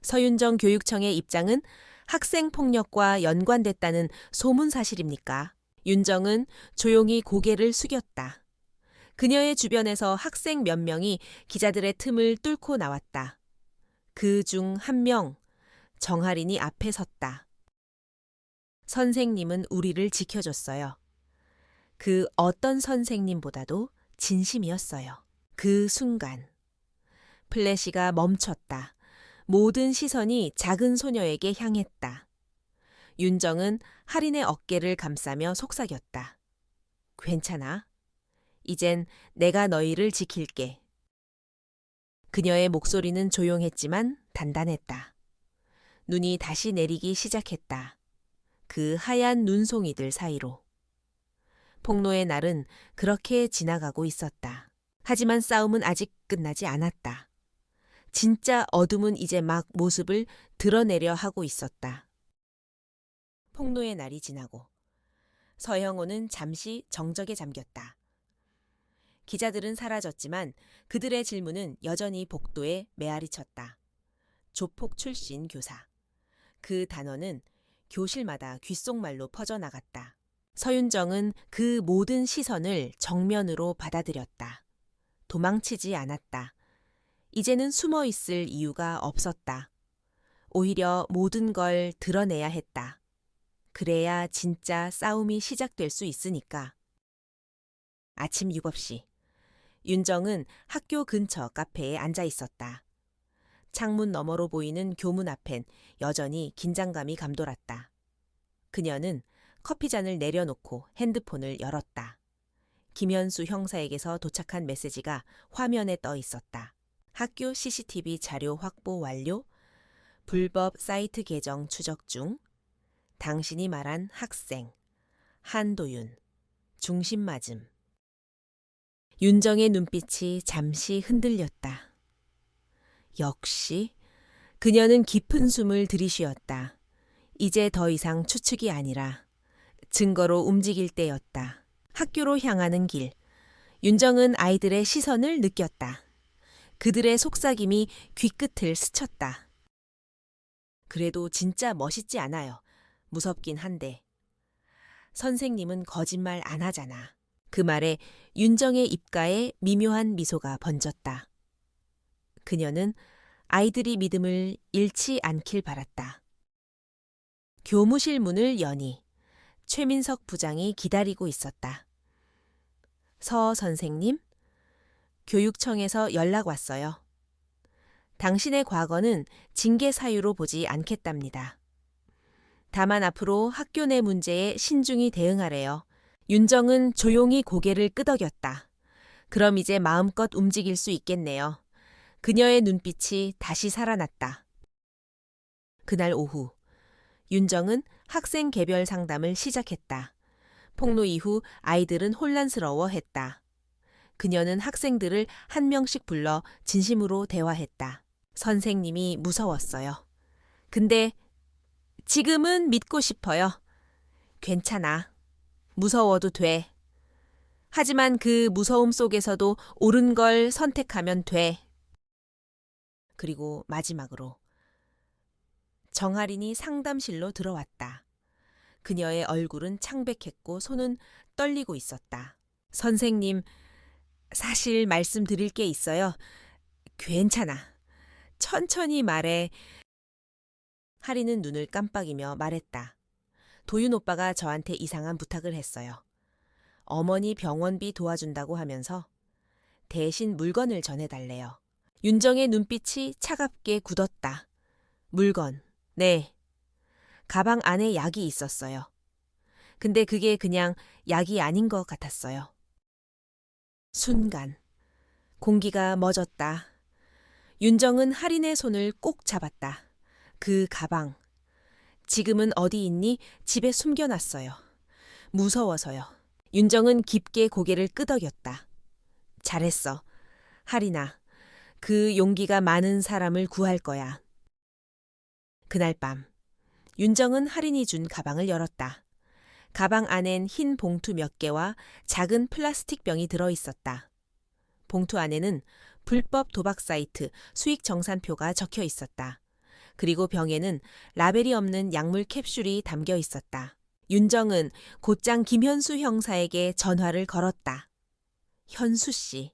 서윤정 교육청의 입장은 학생폭력과 연관됐다는 소문 사실입니까? 윤정은 조용히 고개를 숙였다. 그녀의 주변에서 학생 몇 명이 기자들의 틈을 뚫고 나왔다. 그 중 한 명, 정하린이 앞에 섰다. 선생님은 우리를 지켜줬어요. 그 어떤 선생님보다도 진심이었어요. 그 순간 플래시가 멈췄다. 모든 시선이 작은 소녀에게 향했다. 윤정은 하린의 어깨를 감싸며 속삭였다. 괜찮아. 이젠 내가 너희를 지킬게. 그녀의 목소리는 조용했지만 단단했다. 눈이 다시 내리기 시작했다. 그 하얀 눈송이들 사이로. 폭로의 날은 그렇게 지나가고 있었다. 하지만 싸움은 아직 끝나지 않았다. 진짜 어둠은 이제 막 모습을 드러내려 하고 있었다. 폭로의 날이 지나고 서영호는 잠시 정적에 잠겼다. 기자들은 사라졌지만 그들의 질문은 여전히 복도에 메아리쳤다. 조폭 출신 교사. 그 단어는 교실마다 귓속말로 퍼져나갔다. 서윤정은 그 모든 시선을 정면으로 받아들였다. 도망치지 않았다. 이제는 숨어 있을 이유가 없었다. 오히려 모든 걸 드러내야 했다. 그래야 진짜 싸움이 시작될 수 있으니까. 아침 7시. 윤정은 학교 근처 카페에 앉아 있었다. 창문 너머로 보이는 교문 앞엔 여전히 긴장감이 감돌았다. 그녀는 커피잔을 내려놓고 핸드폰을 열었다. 김현수 형사에게서 도착한 메시지가 화면에 떠 있었다. 학교 CCTV 자료 확보 완료. 불법 사이트 계정 추적 중. 당신이 말한 학생. 한도윤. 중심 맞음. 윤정의 눈빛이 잠시 흔들렸다. 역시 그녀는 깊은 숨을 들이쉬었다. 이제 더 이상 추측이 아니라 증거로 움직일 때였다. 학교로 향하는 길. 윤정은 아이들의 시선을 느꼈다. 그들의 속삭임이 귀끝을 스쳤다. 그래도 진짜 멋있지 않아요. 무섭긴 한데. 선생님은 거짓말 안 하잖아. 그 말에 윤정의 입가에 미묘한 미소가 번졌다. 그녀는 아이들이 믿음을 잃지 않길 바랐다. 교무실 문을 여니 최민석 부장이 기다리고 있었다. 서 선생님, 교육청에서 연락 왔어요. 당신의 과거는 징계 사유로 보지 않겠답니다. 다만 앞으로 학교 내 문제에 신중히 대응하래요. 윤정은 조용히 고개를 끄덕였다. 그럼 이제 마음껏 움직일 수 있겠네요. 그녀의 눈빛이 다시 살아났다. 그날 오후, 윤정은 학생 개별 상담을 시작했다. 폭로 이후 아이들은 혼란스러워했다. 그녀는 학생들을 한 명씩 불러 진심으로 대화했다. 선생님이 무서웠어요. 근데 지금은 믿고 싶어요. 괜찮아. 무서워도 돼. 하지만 그 무서움 속에서도 옳은 걸 선택하면 돼. 그리고 마지막으로 정하린이 상담실로 들어왔다. 그녀의 얼굴은 창백했고 손은 떨리고 있었다. 선생님, 사실 말씀드릴 게 있어요. 괜찮아. 천천히 말해. 하리는 눈을 깜빡이며 말했다. 도윤 오빠가 저한테 이상한 부탁을 했어요. 어머니 병원비 도와준다고 하면서 대신 물건을 전해달래요. 윤정의 눈빛이 차갑게 굳었다. 물건, 네. 가방 안에 약이 있었어요. 근데 그게 그냥 약이 아닌 것 같았어요. 순간, 공기가 멎었다. 윤정은 하린의 손을 꼭 잡았다. 그 가방. 지금은 어디 있니? 집에 숨겨놨어요. 무서워서요. 윤정은 깊게 고개를 끄덕였다. 잘했어. 하린아, 그 용기가 많은 사람을 구할 거야. 그날 밤, 윤정은 할인이 준 가방을 열었다. 가방 안엔 흰 봉투 몇 개와 작은 플라스틱 병이 들어 있었다. 봉투 안에는 불법 도박 사이트 수익 정산표가 적혀 있었다. 그리고 병에는 라벨이 없는 약물 캡슐이 담겨 있었다. 윤정은 곧장 김현수 형사에게 전화를 걸었다. 현수 씨,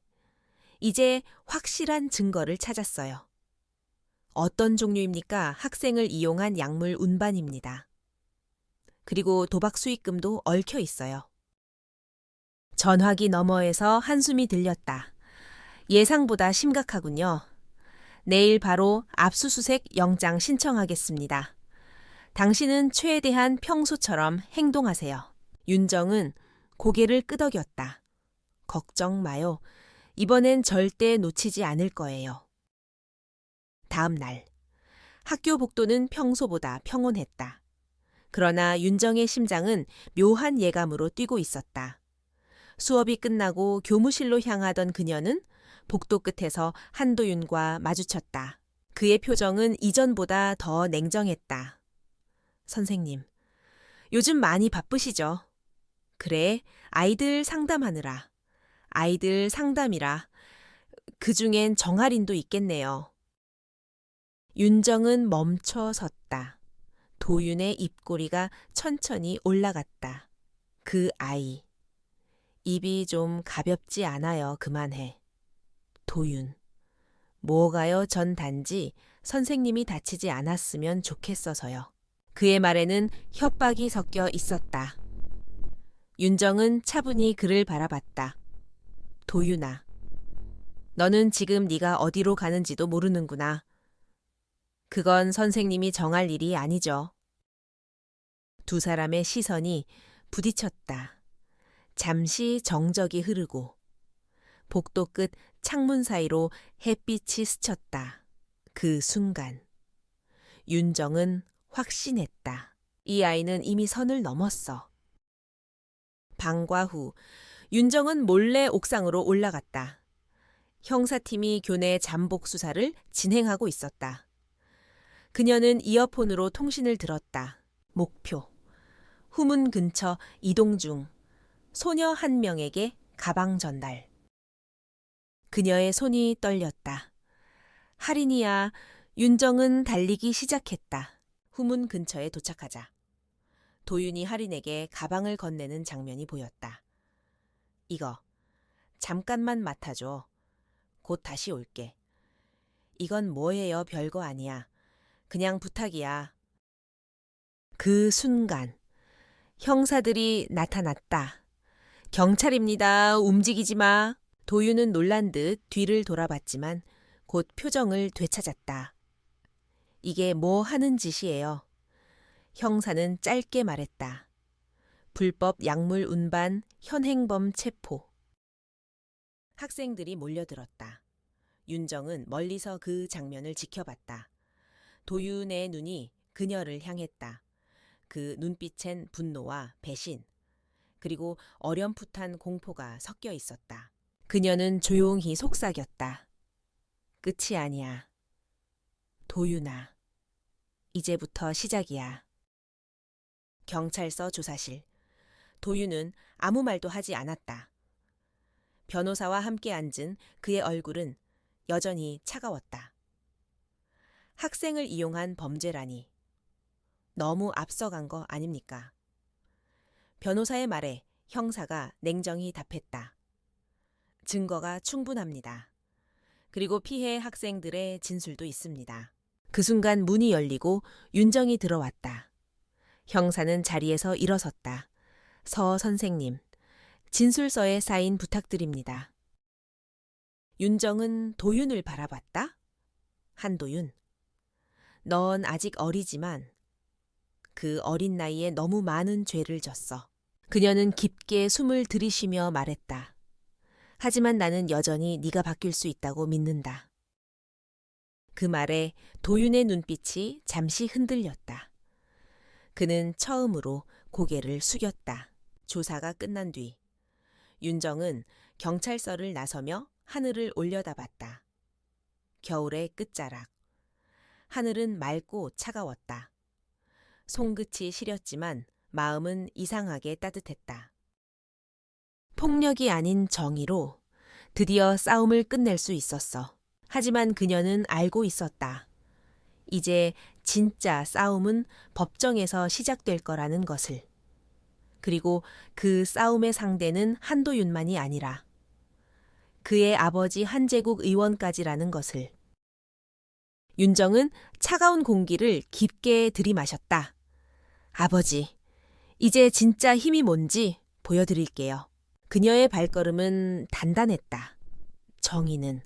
이제 확실한 증거를 찾았어요. 어떤 종류입니까? 학생을 이용한 약물 운반입니다. 그리고 도박 수익금도 얽혀 있어요. 전화기 너머에서 한숨이 들렸다. 예상보다 심각하군요. 내일 바로 압수수색 영장 신청하겠습니다. 당신은 최대한 평소처럼 행동하세요. 윤정은 고개를 끄덕였다. 걱정 마요. 이번엔 절대 놓치지 않을 거예요. 다음 날, 학교 복도는 평소보다 평온했다. 그러나 윤정의 심장은 묘한 예감으로 뛰고 있었다. 수업이 끝나고 교무실로 향하던 그녀는 복도 끝에서 한도윤과 마주쳤다. 그의 표정은 이전보다 더 냉정했다. 선생님, 요즘 많이 바쁘시죠? 그래, 아이들 상담하느라. 아이들 상담이라. 그중엔 정할인도 있겠네요. 윤정은 멈춰 섰다. 도윤의 입꼬리가 천천히 올라갔다. 그 아이. 입이 좀 가볍지 않아요. 그만해. 도윤. 뭐가요? 전 단지 선생님이 다치지 않았으면 좋겠어서요. 그의 말에는 협박이 섞여 있었다. 윤정은 차분히 그를 바라봤다. 도윤아. 너는 지금 네가 어디로 가는지도 모르는구나. 그건 선생님이 정할 일이 아니죠. 두 사람의 시선이 부딪혔다. 잠시 정적이 흐르고 복도 끝 창문 사이로 햇빛이 스쳤다. 그 순간 윤정은 확신했다. 이 아이는 이미 선을 넘었어. 방과 후 윤정은 몰래 옥상으로 올라갔다. 형사팀이 교내 잠복 수사를 진행하고 있었다. 그녀는 이어폰으로 통신을 들었다. 목표. 후문 근처 이동 중. 소녀 한 명에게 가방 전달. 그녀의 손이 떨렸다. 할인이야. 윤정은 달리기 시작했다. 후문 근처에 도착하자 도윤이 할인에게 가방을 건네는 장면이 보였다. 이거 잠깐만 맡아줘. 곧 다시 올게. 이건 뭐예요? 별거 아니야. 그냥 부탁이야. 그 순간 형사들이 나타났다. 경찰입니다. 움직이지 마. 도윤은 놀란 듯 뒤를 돌아봤지만 곧 표정을 되찾았다. 이게 뭐 하는 짓이에요? 형사는 짧게 말했다. 불법 약물 운반 현행범 체포. 학생들이 몰려들었다. 윤정은 멀리서 그 장면을 지켜봤다. 도윤의 눈이 그녀를 향했다. 그 눈빛엔 분노와 배신, 그리고 어렴풋한 공포가 섞여 있었다. 그녀는 조용히 속삭였다. 끝이 아니야. 도윤아, 이제부터 시작이야. 경찰서 조사실. 도윤은 아무 말도 하지 않았다. 변호사와 함께 앉은 그의 얼굴은 여전히 차가웠다. 학생을 이용한 범죄라니. 너무 앞서간 거 아닙니까? 변호사의 말에 형사가 냉정히 답했다. 증거가 충분합니다. 그리고 피해 학생들의 진술도 있습니다. 그 순간 문이 열리고 윤정이 들어왔다. 형사는 자리에서 일어섰다. 서 선생님, 진술서에 사인 부탁드립니다. 윤정은 도윤을 바라봤다. 한도윤, 넌 아직 어리지만 그 어린 나이에 너무 많은 죄를 졌어. 그녀는 깊게 숨을 들이쉬며 말했다. 하지만 나는 여전히 네가 바뀔 수 있다고 믿는다. 그 말에 도윤의 눈빛이 잠시 흔들렸다. 그는 처음으로 고개를 숙였다. 조사가 끝난 뒤 윤정은 경찰서를 나서며 하늘을 올려다봤다. 겨울의 끝자락. 하늘은 맑고 차가웠다. 손끝이 시렸지만 마음은 이상하게 따뜻했다. 폭력이 아닌 정의로 드디어 싸움을 끝낼 수 있었어. 하지만 그녀는 알고 있었다. 이제 진짜 싸움은 법정에서 시작될 거라는 것을. 그리고 그 싸움의 상대는 한도윤만이 아니라 그의 아버지 한제국 의원까지라는 것을. 윤정은 차가운 공기를 깊게 들이마셨다. 아버지, 이제 진짜 힘이 뭔지 보여드릴게요. 그녀의 발걸음은 단단했다. 정의는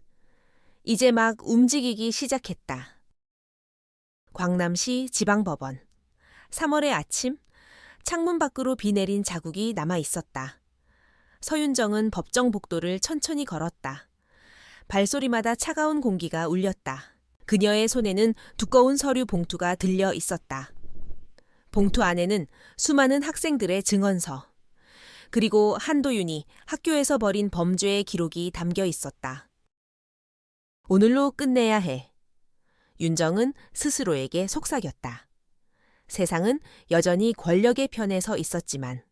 이제 막 움직이기 시작했다. 광남시 지방법원. 3월의 아침, 창문 밖으로 비 내린 자국이 남아 있었다. 서윤정은 법정 복도를 천천히 걸었다. 발소리마다 차가운 공기가 울렸다. 그녀의 손에는 두꺼운 서류 봉투가 들려 있었다. 봉투 안에는 수많은 학생들의 증언서, 그리고 한도윤이 학교에서 벌인 범죄의 기록이 담겨 있었다. 오늘로 끝내야 해. 윤정은 스스로에게 속삭였다. 세상은 여전히 권력의 편에 서 있었지만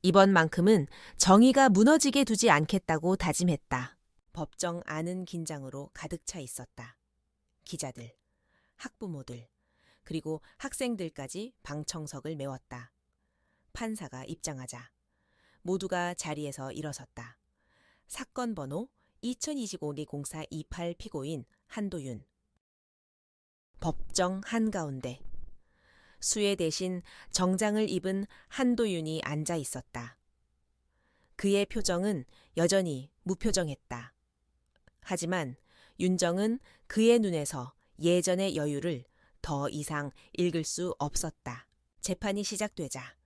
이번만큼은 정의가 무너지게 두지 않겠다고 다짐했다. 법정 안은 긴장으로 가득 차 있었다. 기자들, 학부모들, 그리고 학생들까지 방청석을 메웠다. 판사가 입장하자 모두가 자리에서 일어섰다. 사건 번호 2025-0428 피고인 한도윤. 법정 한가운데 수에 대신 정장을 입은 한도윤이 앉아 있었다. 그의 표정은 여전히 무표정했다. 하지만 윤정은 그의 눈에서 예전의 여유를 더 이상 읽을 수 없었다. 재판이 시작되자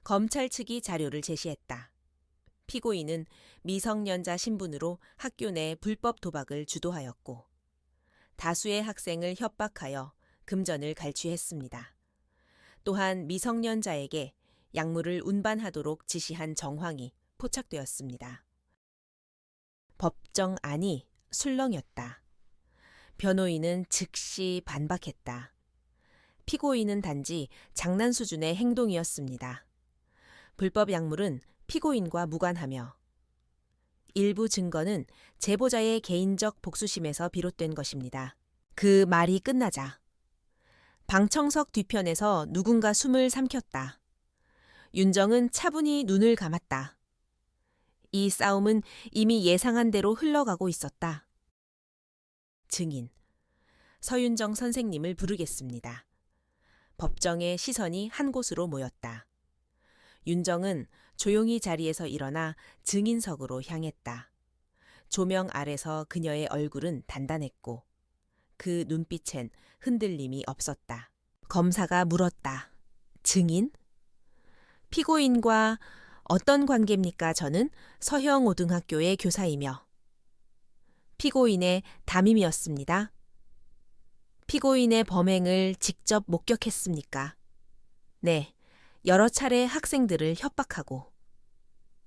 검찰 측이 자료를 제시했다. 피고인은 미성년자 신분으로 학교 내 불법 도박을 주도하였고 다수의 학생을 협박하여 금전을 갈취했습니다. 또한 미성년자에게 약물을 운반하도록 지시한 정황이 포착되었습니다. 법정 안이 술렁였다. 변호인은 즉시 반박했다. 피고인은 단지 장난 수준의 행동이었습니다. 불법 약물은 피고인과 무관하며 일부 증거는 제보자의 개인적 복수심에서 비롯된 것입니다. 그 말이 끝나자 방청석 뒤편에서 누군가 숨을 삼켰다. 윤정은 차분히 눈을 감았다. 이 싸움은 이미 예상한 대로 흘러가고 있었다. 증인, 서윤정 선생님을 부르겠습니다. 법정의 시선이 한 곳으로 모였다. 윤정은 조용히 자리에서 일어나 증인석으로 향했다. 조명 아래서 그녀의 얼굴은 단단했고 그 눈빛엔 흔들림이 없었다. 검사가 물었다. 증인? 피고인과 어떤 관계입니까? 저는 서형고등학교의 교사이며 피고인의 담임이었습니다. 피고인의 범행을 직접 목격했습니까? 네, 여러 차례 학생들을 협박하고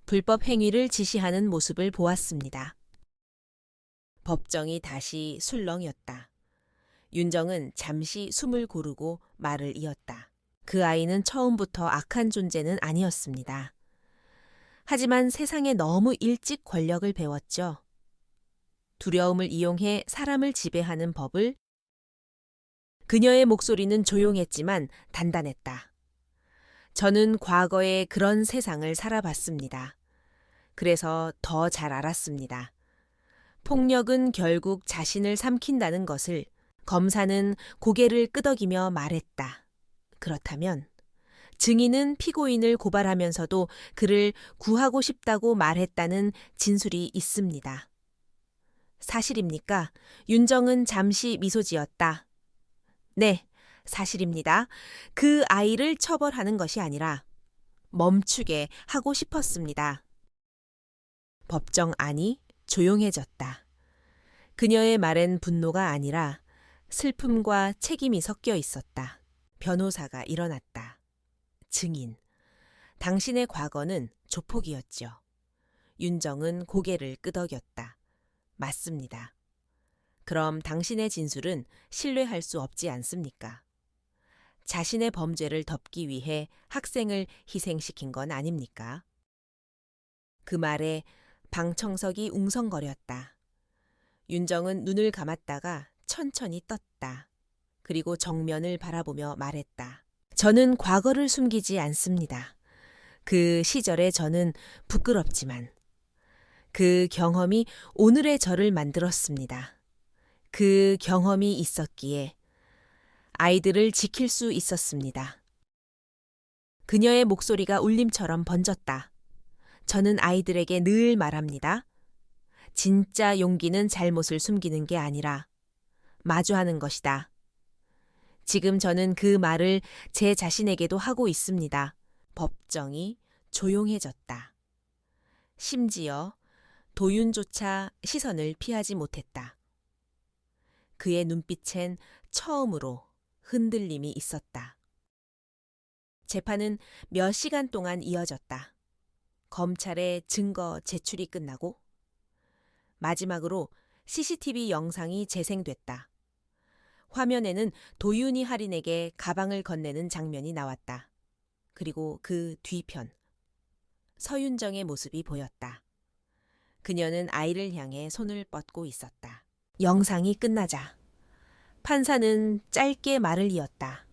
불법 행위를 지시하는 모습을 보았습니다. 법정이 다시 술렁였다. 윤정은 잠시 숨을 고르고 말을 이었다. 그 아이는 처음부터 악한 존재는 아니었습니다. 하지만 세상에 너무 일찍 권력을 배웠죠. 두려움을 이용해 사람을 지배하는 법을. 그녀의 목소리는 조용했지만 단단했다. 저는 과거에 그런 세상을 살아봤습니다. 그래서 더 잘 알았습니다. 폭력은 결국 자신을 삼킨다는 것을. 검사는 고개를 끄덕이며 말했다. 그렇다면 증인은 피고인을 고발하면서도 그를 구하고 싶다고 말했다는 진술이 있습니다. 사실입니까? 윤정은 잠시 미소 지었다. 네, 사실입니다. 그 아이를 처벌하는 것이 아니라 멈추게 하고 싶었습니다. 법정 안이 조용해졌다. 그녀의 말엔 분노가 아니라 슬픔과 책임이 섞여 있었다. 변호사가 일어났다. 증인, 당신의 과거는 조폭이었죠. 윤정은 고개를 끄덕였다. 맞습니다. 그럼 당신의 진술은 신뢰할 수 없지 않습니까? 자신의 범죄를 덮기 위해 학생을 희생시킨 건 아닙니까? 그 말에 방청석이 웅성거렸다. 윤정은 눈을 감았다가 천천히 떴다. 그리고 정면을 바라보며 말했다. 저는 과거를 숨기지 않습니다. 그 시절의 저는 부끄럽지만 그 경험이 오늘의 저를 만들었습니다. 그 경험이 있었기에 아이들을 지킬 수 있었습니다. 그녀의 목소리가 울림처럼 번졌다. 저는 아이들에게 늘 말합니다. 진짜 용기는 잘못을 숨기는 게 아니라 마주하는 것이다. 지금 저는 그 말을 제 자신에게도 하고 있습니다. 법정이 조용해졌다. 심지어 도윤조차 시선을 피하지 못했다. 그의 눈빛엔 처음으로 흔들림이 있었다. 재판은 몇 시간 동안 이어졌다. 검찰의 증거 제출이 끝나고 마지막으로 CCTV 영상이 재생됐다. 화면에는 도윤이 할인에게 가방을 건네는 장면이 나왔다. 그리고 그 뒤편, 서윤정의 모습이 보였다. 그녀는 아이를 향해 손을 뻗고 있었다. 영상이 끝나자 판사는 짧게 말을 이었다.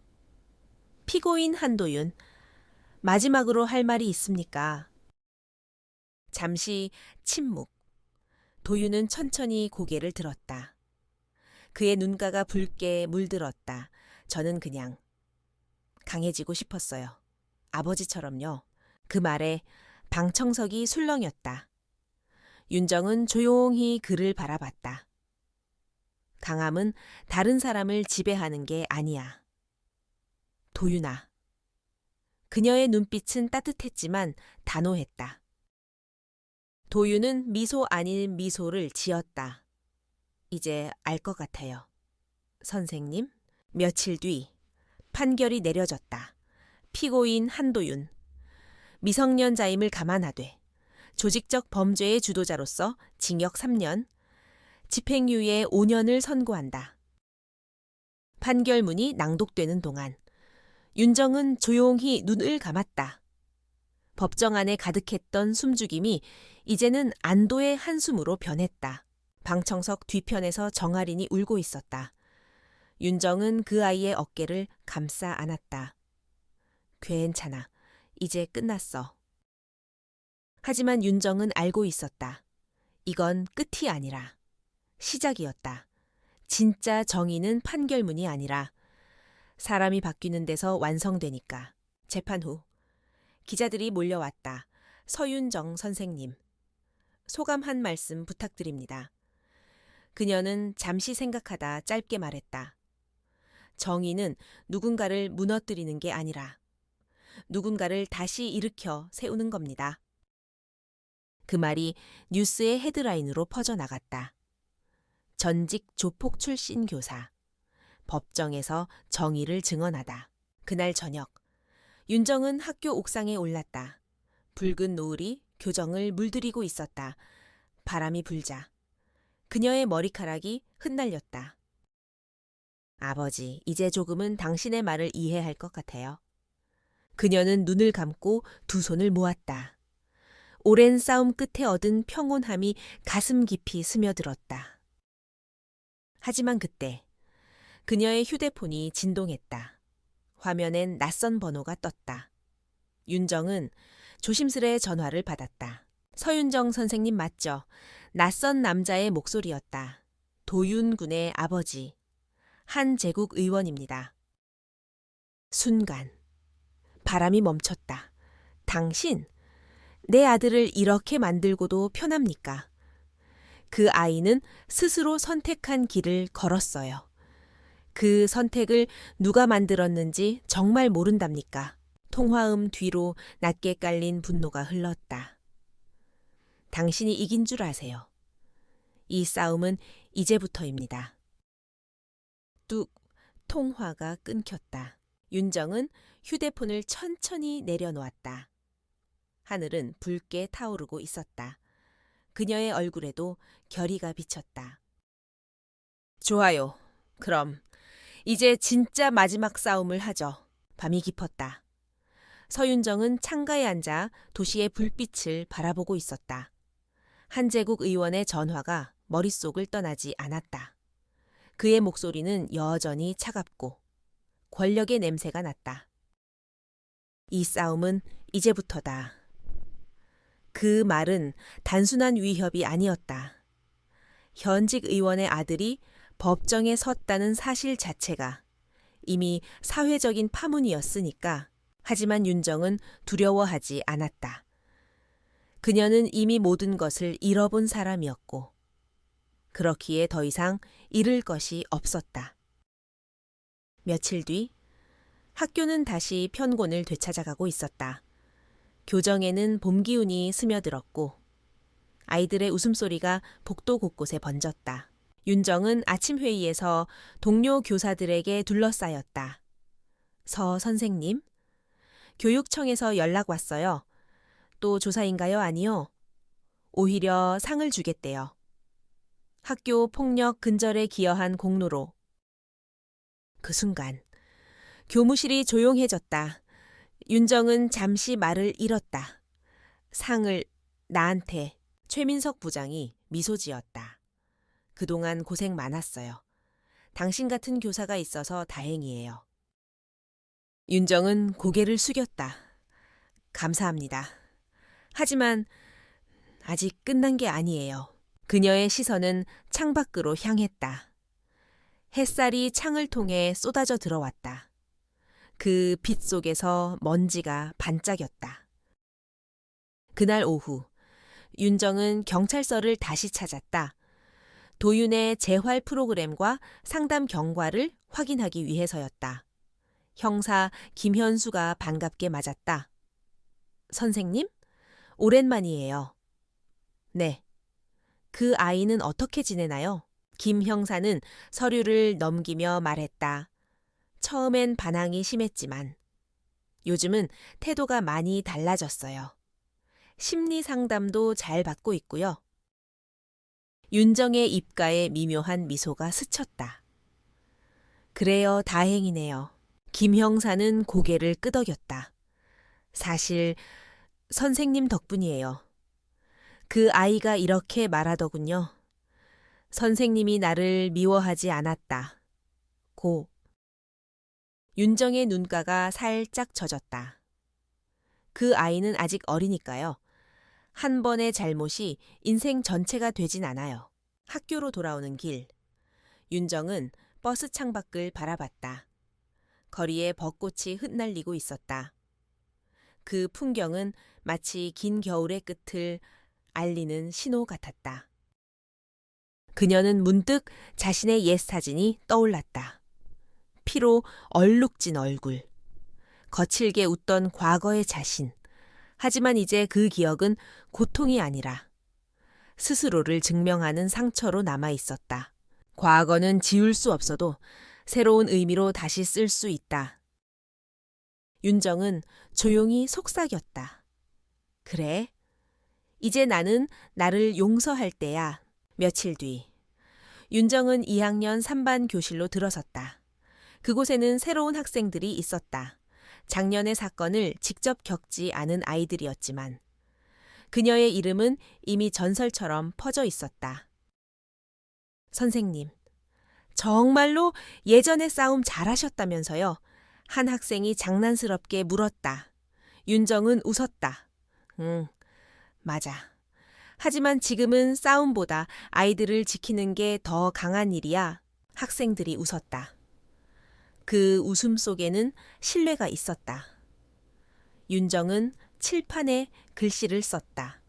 피고인 한도윤, 마지막으로 할 말이 있습니까? 잠시 침묵. 도윤은 천천히 고개를 들었다. 그의 눈가가 붉게 물들었다. 저는 그냥 강해지고 싶었어요. 아버지처럼요. 그 말에 방청석이 술렁였다. 윤정은 조용히 그를 바라봤다. 강함은 다른 사람을 지배하는 게 아니야. 도윤아. 그녀의 눈빛은 따뜻했지만 단호했다. 도윤은 미소 아닌 미소를 지었다. 이제 알 것 같아요. 선생님, 며칠 뒤 판결이 내려졌다. 피고인 한도윤. 미성년자임을 감안하되 조직적 범죄의 주도자로서 징역 3년, 집행유예 5년을 선고한다. 판결문이 낭독되는 동안 윤정은 조용히 눈을 감았다. 법정 안에 가득했던 숨죽임이 이제는 안도의 한숨으로 변했다. 방청석 뒤편에서 정아린이 울고 있었다. 윤정은 그 아이의 어깨를 감싸 안았다. 괜찮아. 이제 끝났어. 하지만 윤정은 알고 있었다. 이건 끝이 아니라 시작이었다. 진짜 정의는 판결문이 아니라 사람이 바뀌는 데서 완성되니까. 재판 후 기자들이 몰려왔다. 서윤정 선생님. 소감 한 말씀 부탁드립니다. 그녀는 잠시 생각하다 짧게 말했다. 정의는 누군가를 무너뜨리는 게 아니라 누군가를 다시 일으켜 세우는 겁니다. 그 말이 뉴스의 헤드라인으로 퍼져나갔다. 전직 조폭 출신 교사. 법정에서 정의를 증언하다. 그날 저녁, 윤정은 학교 옥상에 올랐다. 붉은 노을이 교정을 물들이고 있었다. 바람이 불자 그녀의 머리카락이 흩날렸다. 아버지, 이제 조금은 당신의 말을 이해할 것 같아요. 그녀는 눈을 감고 두 손을 모았다. 오랜 싸움 끝에 얻은 평온함이 가슴 깊이 스며들었다. 하지만 그때 그녀의 휴대폰이 진동했다. 화면엔 낯선 번호가 떴다. 윤정은 조심스레 전화를 받았다. 서윤정 선생님 맞죠? 낯선 남자의 목소리였다. 도윤 군의 아버지, 한제국 의원입니다. 순간 바람이 멈췄다. 당신, 내 아들을 이렇게 만들고도 편합니까? 그 아이는 스스로 선택한 길을 걸었어요. 그 선택을 누가 만들었는지 정말 모른답니까? 통화음 뒤로 낮게 깔린 분노가 흘렀다. 당신이 이긴 줄 아세요. 이 싸움은 이제부터입니다. 뚝, 통화가 끊겼다. 윤정은 휴대폰을 천천히 내려놓았다. 하늘은 붉게 타오르고 있었다. 그녀의 얼굴에도 결의가 비쳤다. 좋아요. 그럼 이제 진짜 마지막 싸움을 하죠. 밤이 깊었다. 서윤정은 창가에 앉아 도시의 불빛을 바라보고 있었다. 한재국 의원의 전화가 머릿속을 떠나지 않았다. 그의 목소리는 여전히 차갑고 권력의 냄새가 났다. 이 싸움은 이제부터다. 그 말은 단순한 위협이 아니었다. 현직 의원의 아들이 법정에 섰다는 사실 자체가 이미 사회적인 파문이었으니까. 하지만 윤정은 두려워하지 않았다. 그녀는 이미 모든 것을 잃어본 사람이었고 그렇기에 더 이상 잃을 것이 없었다. 며칠 뒤 학교는 다시 편곤을 되찾아가고 있었다. 교정에는 봄 기운이 스며들었고 아이들의 웃음소리가 복도 곳곳에 번졌다. 윤정은 아침 회의에서 동료 교사들에게 둘러싸였다. 서 선생님, 교육청에서 연락 왔어요. 또 조사인가요? 아니요. 오히려 상을 주겠대요. 학교 폭력 근절에 기여한 공로로. 그 순간 교무실이 조용해졌다. 윤정은 잠시 말을 잃었다. 상을 나한테. 최민석 부장이 미소 지었다. 그동안 고생 많았어요. 당신 같은 교사가 있어서 다행이에요. 윤정은 고개를 숙였다. 감사합니다. 하지만 아직 끝난 게 아니에요. 그녀의 시선은 창밖으로 향했다. 햇살이 창을 통해 쏟아져 들어왔다. 그 빛 속에서 먼지가 반짝였다. 그날 오후 윤정은 경찰서를 다시 찾았다. 도윤의 재활 프로그램과 상담 경과를 확인하기 위해서였다. 형사 김현수가 반갑게 맞았다. 선생님? 오랜만이에요. 네. 그 아이는 어떻게 지내나요? 김 형사는 서류를 넘기며 말했다. 처음엔 반항이 심했지만 요즘은 태도가 많이 달라졌어요. 심리 상담도 잘 받고 있고요. 윤정의 입가에 미묘한 미소가 스쳤다. 그래요, 다행이네요. 김 형사는 고개를 끄덕였다. 사실 선생님 덕분이에요. 그 아이가 이렇게 말하더군요. 선생님이 나를 미워하지 않았다. 고. 윤정의 눈가가 살짝 젖었다. 그 아이는 아직 어리니까요. 한 번의 잘못이 인생 전체가 되진 않아요. 학교로 돌아오는 길. 윤정은 버스 창밖을 바라봤다. 거리에 벚꽃이 흩날리고 있었다. 그 풍경은 마치 긴 겨울의 끝을 알리는 신호 같았다. 그녀는 문득 자신의 옛 사진이 떠올랐다. 피로 얼룩진 얼굴. 거칠게 웃던 과거의 자신. 하지만 이제 그 기억은 고통이 아니라 스스로를 증명하는 상처로 남아 있었다. 과거는 지울 수 없어도 새로운 의미로 다시 쓸 수 있다. 윤정은 조용히 속삭였다. 그래, 이제 나는 나를 용서할 때야. 며칠 뒤 윤정은 2학년 3반 교실로 들어섰다. 그곳에는 새로운 학생들이 있었다. 작년의 사건을 직접 겪지 않은 아이들이었지만 그녀의 이름은 이미 전설처럼 퍼져 있었다. 선생님, 정말로 예전에 싸움 잘하셨다면서요? 한 학생이 장난스럽게 물었다. 윤정은 웃었다. 응, 맞아. 하지만 지금은 싸움보다 아이들을 지키는 게 더 강한 일이야. 학생들이 웃었다. 그 웃음 속에는 신뢰가 있었다. 윤정은 칠판에 글씨를 썼다.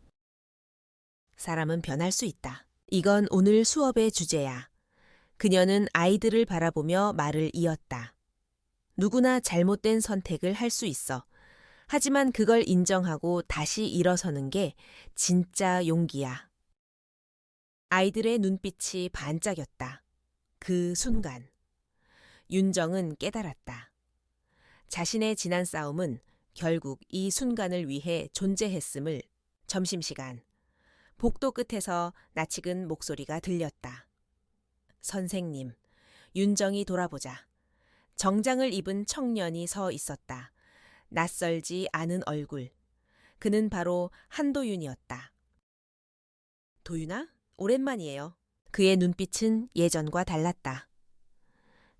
사람은 변할 수 있다. 이건 오늘 수업의 주제야. 그녀는 아이들을 바라보며 말을 이었다. 누구나 잘못된 선택을 할 수 있어. 하지만 그걸 인정하고 다시 일어서는 게 진짜 용기야. 아이들의 눈빛이 반짝였다. 그 순간 윤정은 깨달았다. 자신의 지난 싸움은 결국 이 순간을 위해 존재했음을. 점심시간 복도 끝에서 낯익은 목소리가 들렸다. 선생님, 윤정이 돌아보자. 정장을 입은 청년이 서 있었다. 낯설지 않은 얼굴. 그는 바로 한도윤이었다. 도윤아? 오랜만이에요. 그의 눈빛은 예전과 달랐다.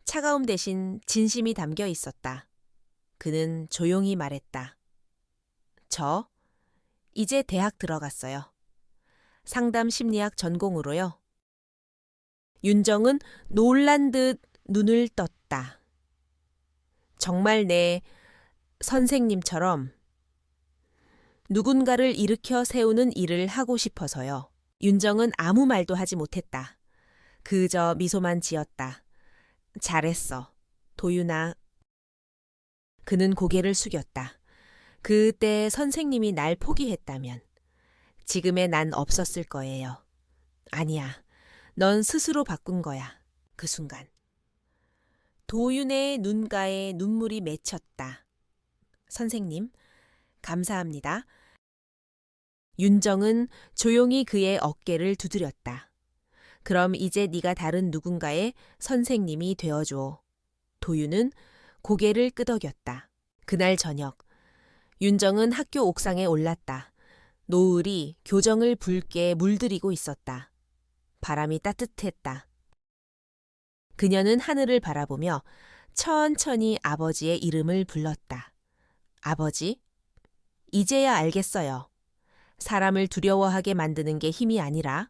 차가움 대신 진심이 담겨 있었다. 그는 조용히 말했다. 저 이제 대학 들어갔어요. 상담 심리학 전공으로요. 윤정은 놀란 듯 눈을 떴다. 정말 내 선생님처럼 누군가를 일으켜 세우는 일을 하고 싶어서요. 윤정은 아무 말도 하지 못했다. 그저 미소만 지었다. 잘했어, 도윤아. 그는 고개를 숙였다. 그때 선생님이 날 포기했다면 지금의 난 없었을 거예요. 아니야, 넌 스스로 바꾼 거야. 그 순간. 도윤의 눈가에 눈물이 맺혔다. 선생님, 감사합니다. 윤정은 조용히 그의 어깨를 두드렸다. 그럼 이제 네가 다른 누군가의 선생님이 되어줘. 도윤은 고개를 끄덕였다. 그날 저녁, 윤정은 학교 옥상에 올랐다. 노을이 교정을 붉게 물들이고 있었다. 바람이 따뜻했다. 그녀는 하늘을 바라보며 천천히 아버지의 이름을 불렀다. 아버지, 이제야 알겠어요. 사람을 두려워하게 만드는 게 힘이 아니라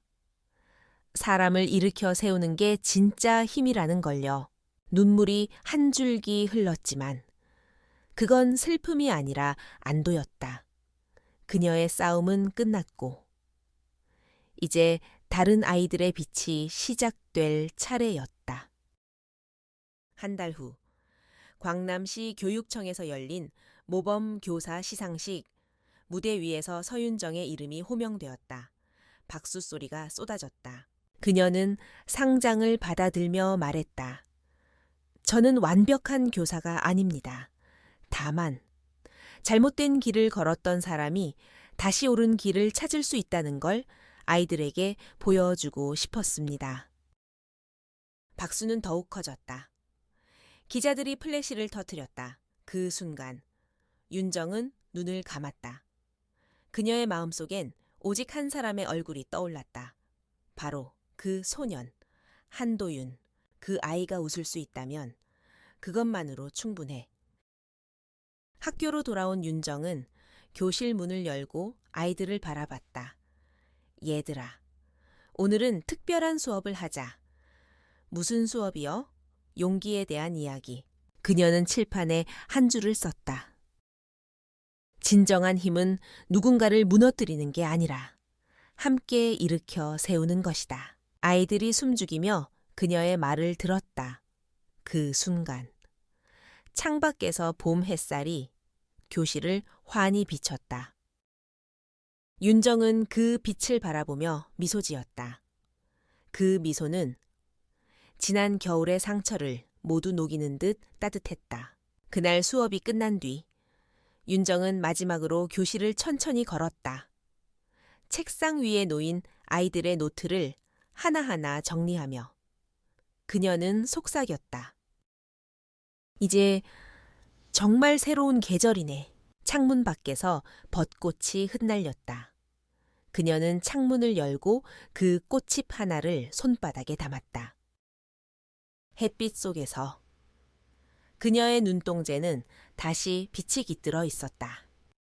사람을 일으켜 세우는 게 진짜 힘이라는 걸요. 눈물이 한 줄기 흘렀지만 그건 슬픔이 아니라 안도였다. 그녀의 싸움은 끝났고 이제 다른 아이들의 빛이 시작될 차례였다. 한 달 후, 광남시 교육청에서 열린 모범 교사 시상식. 무대 위에서 서윤정의 이름이 호명되었다. 박수 소리가 쏟아졌다. 그녀는 상장을 받아들며 말했다. 저는 완벽한 교사가 아닙니다. 다만 잘못된 길을 걸었던 사람이 다시 옳은 길을 찾을 수 있다는 걸 아이들에게 보여주고 싶었습니다. 박수는 더욱 커졌다. 기자들이 플래시를 터뜨렸다. 그 순간 윤정은 눈을 감았다. 그녀의 마음속엔 오직 한 사람의 얼굴이 떠올랐다. 바로 그 소년, 한도윤. 그 아이가 웃을 수 있다면 그것만으로 충분해. 학교로 돌아온 윤정은 교실 문을 열고 아이들을 바라봤다. 얘들아, 오늘은 특별한 수업을 하자. 무슨 수업이요? 용기에 대한 이야기. 그녀는 칠판에 한 줄을 썼다. 진정한 힘은 누군가를 무너뜨리는 게 아니라 함께 일으켜 세우는 것이다. 아이들이 숨죽이며 그녀의 말을 들었다. 그 순간 창밖에서 봄 햇살이 교실을 환히 비췄다. 윤정은 그 빛을 바라보며 미소 지었다. 그 미소는 지난 겨울의 상처를 모두 녹이는 듯 따뜻했다. 그날 수업이 끝난 뒤 윤정은 마지막으로 교실을 천천히 걸었다. 책상 위에 놓인 아이들의 노트를 하나하나 정리하며 그녀는 속삭였다. 이제 정말 새로운 계절이네. 창문 밖에서 벚꽃이 흩날렸다. 그녀는 창문을 열고 그 꽃잎 하나를 손바닥에 담았다. 햇빛 속에서 그녀의 눈동자는 다시 빛이 깃들어 있었다.